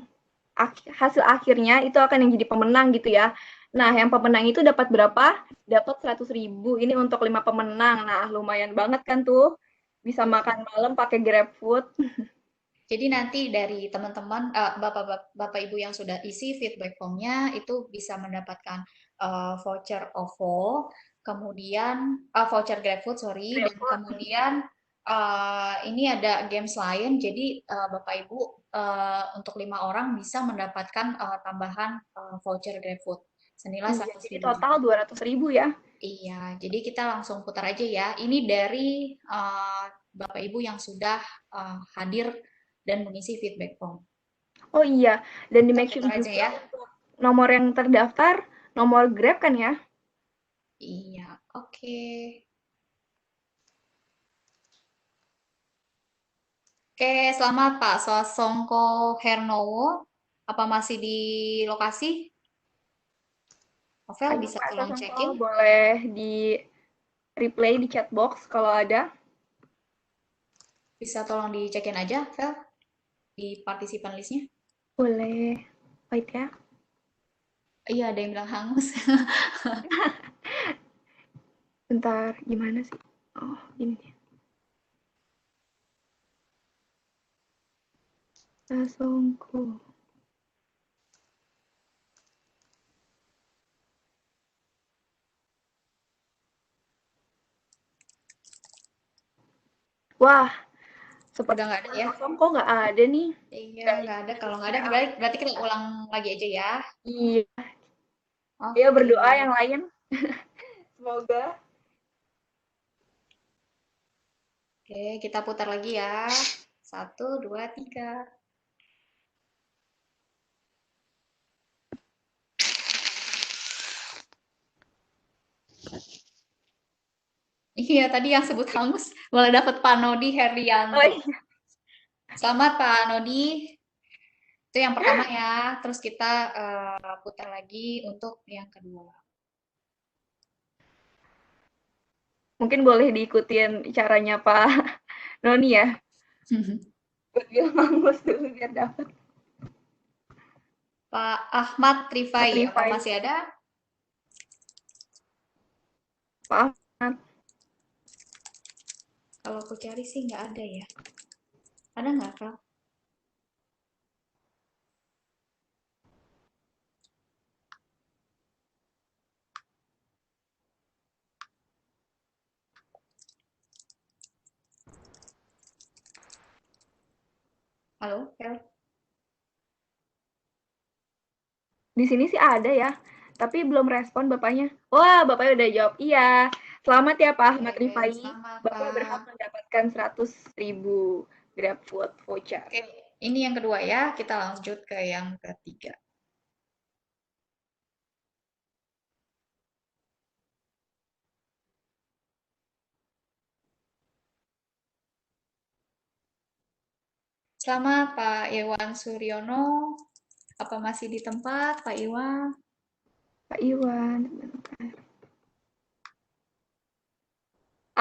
hasil akhirnya itu akan yang jadi pemenang gitu ya. Nah, yang pemenang itu dapat berapa? Dapat 100.000. Ini untuk 5 pemenang. Nah, lumayan banget kan tuh. Bisa makan malam pakai GrabFood. Jadi nanti dari teman-teman, Bapak Ibu yang sudah isi feedback form-nya itu bisa mendapatkan voucher OVO, kemudian voucher GrabFood, sorry, dan kemudian ini ada games lain. Jadi Bapak Ibu untuk 5 orang bisa mendapatkan tambahan voucher GrabFood senilai Iya, 100.000 jadi total 200.000 ya. Iya, jadi kita langsung putar aja ya. Ini dari Bapak Ibu yang sudah hadir dan mengisi feedback form. Oh iya, dan di make sure Putar aja juga ya. nomor yang terdaftar, nomor Grab kan ya? Iya, oke. Oke, selamat Pak Sasongko Hernowo. Apa masih di lokasi? Ovel bisa Pak tolong Sasongko check-in? boleh di replay di chat box kalau ada. Bisa tolong di check-in aja, Vel, di partisipan listnya. Boleh. Wait ya. Iya, ada yang bilang hangus. Bentar, gimana sih? Oh, gini. Sasongko. Wah, seperti Udah nggak ada ya? Sasongko nggak ada nih. Iya, nggak ada. Kalau nggak ada, berarti kita ulang lagi aja ya. Iya, ya Oke. berdoa yang lain. Semoga. Oke, kita putar lagi ya. 1, 2, 3. Iya, tadi yang sebut hangus malah dapat Pak Nodi Oh Herlianto. iya. Selamat Pak Nodi. Itu yang pertama ya. Terus kita putar lagi untuk yang kedua. Mungkin boleh diikutin caranya Pak Noni ya. Buat bilang hangus dulu biar dapat. Pak Ahmad Rifai, apa Rifai. masih ada? Pak Ahmad. Kalau aku cari sih nggak ada ya. Ada nggak, Kak? Halo, Vel? Di sini sih ada ya, tapi belum respon bapaknya. Wah, bapaknya udah jawab iya. Selamat ya Pak Ahmad Oke, Rifai. selamat Bapak berhak Pak. mendapatkan 100.000 GrabFood voucher. Oke, ini yang kedua ya. Kita lanjut ke yang ketiga. Selamat Pak Iwan Suryono. Apa masih di tempat, Pak Iwan? Pak Iwan, sebentar.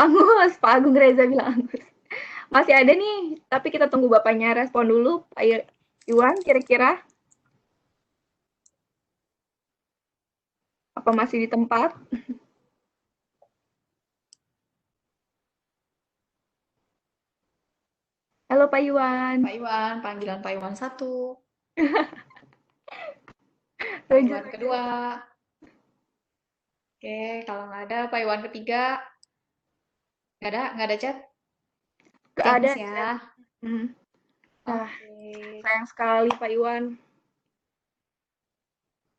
Angus, Pak Agung Reza bilang Angus. Masih ada nih, tapi kita tunggu Bapaknya respon dulu. Pak Iwan, kira-kira apa masih di tempat? Halo Pak Iwan. Pak Iwan, panggilan Pak Iwan 1, Pak Tujuh, Iwan kedua. Oke, kalau nggak ada Pak Iwan ketiga, nggak ada chat. nggak Oke, ada. miss ya. Hmm. Nah, Oke, sayang sekali Pak Iwan.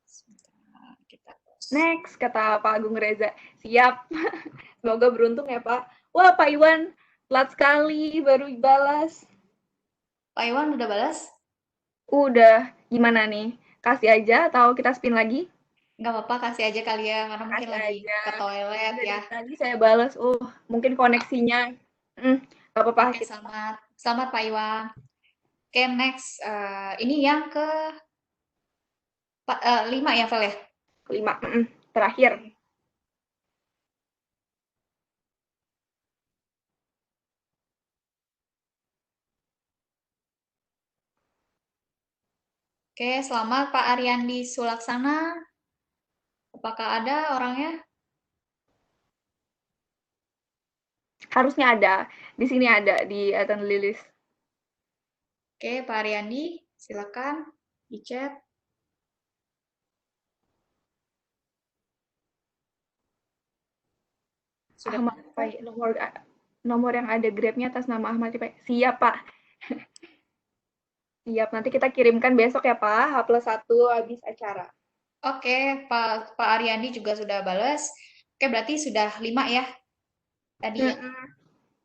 sebentar, kita Next, kata Pak Agung Reza. Siap. Semoga beruntung ya Pak. Wah Pak Iwan, telat sekali baru balas. Pak Iwan udah balas? Udah, gimana nih? Kasih aja atau kita spin lagi? Nggak apa-apa, kasih aja kali ya, karena mungkin Kasih lagi aja. ke toilet Dari ya. tadi saya balas. Mungkin koneksinya. Gak apa-apa. Oke, selamat Pak Iwan. Oke, next. Ini yang ke 5 ya, Vel ya? Kelima. Terakhir. Oke, selamat Pak Ariandi Sulaksana. Apakah ada orangnya? Harusnya ada. Di sini ada, di attend list. Oke, Pak Ariandi, silakan di chat. Sudah Ahmad Rifai, nomor yang ada Grab-nya atas nama Ahmad Rifai. Siap, Pak. Siap, nanti kita kirimkan besok ya, Pak. H+1 habis acara. Oke, Pak Ariandi juga sudah balas. Oke, berarti sudah 5 ya tadi ya.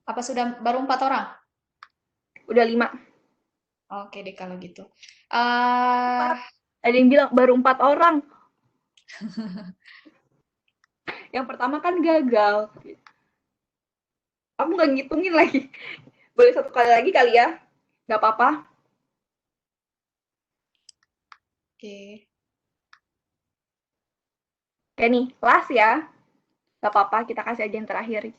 Apa sudah baru 4 orang? Udah 5. Oke deh kalau gitu. Ada yang bilang baru 4 orang. Yang pertama kan gagal. Aku nggak ngitungin lagi. Boleh satu kali lagi kali ya? Nggak apa-apa. Oke. Oke nih, last ya. Nggak apa-apa, kita kasih aja yang terakhir.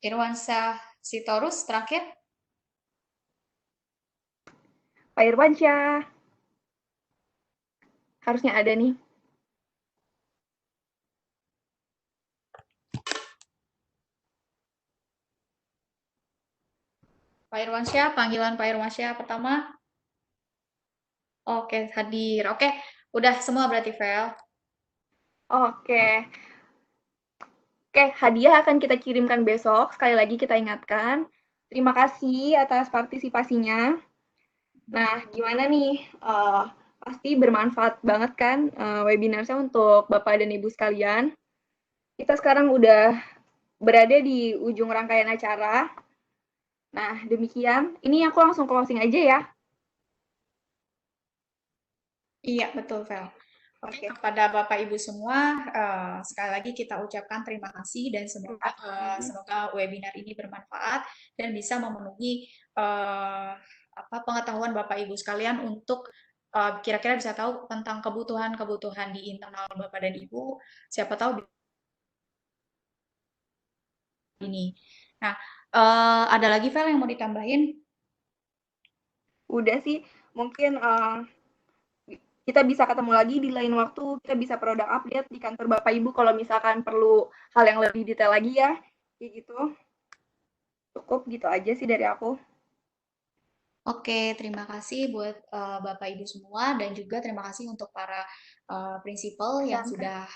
Irwansyah Sitorus terakhir. Pak Irwansyah. Harusnya ada nih. Pak Irwansyah, panggilan Pak Irwansyah pertama. Oke, hadir. Oke, udah semua berarti, Vel. Oke. Oke, hadiah akan kita kirimkan besok. Sekali lagi kita ingatkan. Terima kasih atas partisipasinya. Nah, gimana nih? Pasti bermanfaat banget kan webinarnya untuk Bapak dan Ibu sekalian. Kita sekarang udah berada di ujung rangkaian acara. Nah, demikian. Ini aku langsung closing aja ya. Iya, betul, Vel. Oke, kepada Bapak Ibu semua, sekali lagi kita ucapkan terima kasih dan semoga webinar ini bermanfaat dan bisa memenuhi pengetahuan Bapak Ibu sekalian untuk kira-kira bisa tahu tentang kebutuhan-kebutuhan di internal Bapak dan Ibu. Siapa tahu ini. Nah, ada lagi Vel yang mau ditambahin? Udah sih, mungkin kita bisa ketemu lagi di lain waktu, kita bisa produk update di kantor Bapak Ibu kalau misalkan perlu hal yang lebih detail lagi ya. Kayak gitu. Cukup gitu aja sih dari aku. Oke, terima kasih buat Bapak Ibu semua dan juga terima kasih untuk para prinsipal yang sudah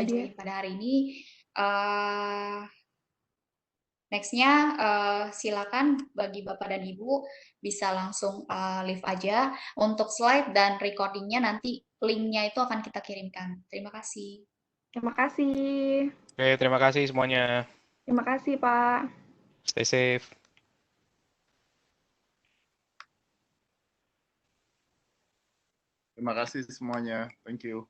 join pada hari ini. Nextnya silakan bagi Bapak dan Ibu bisa langsung live aja. Untuk slide dan recordingnya nanti linknya itu akan kita kirimkan. Terima kasih. Terima kasih. Oke, terima kasih semuanya. Terima kasih, Pak. Stay safe. Terima kasih semuanya. Thank you.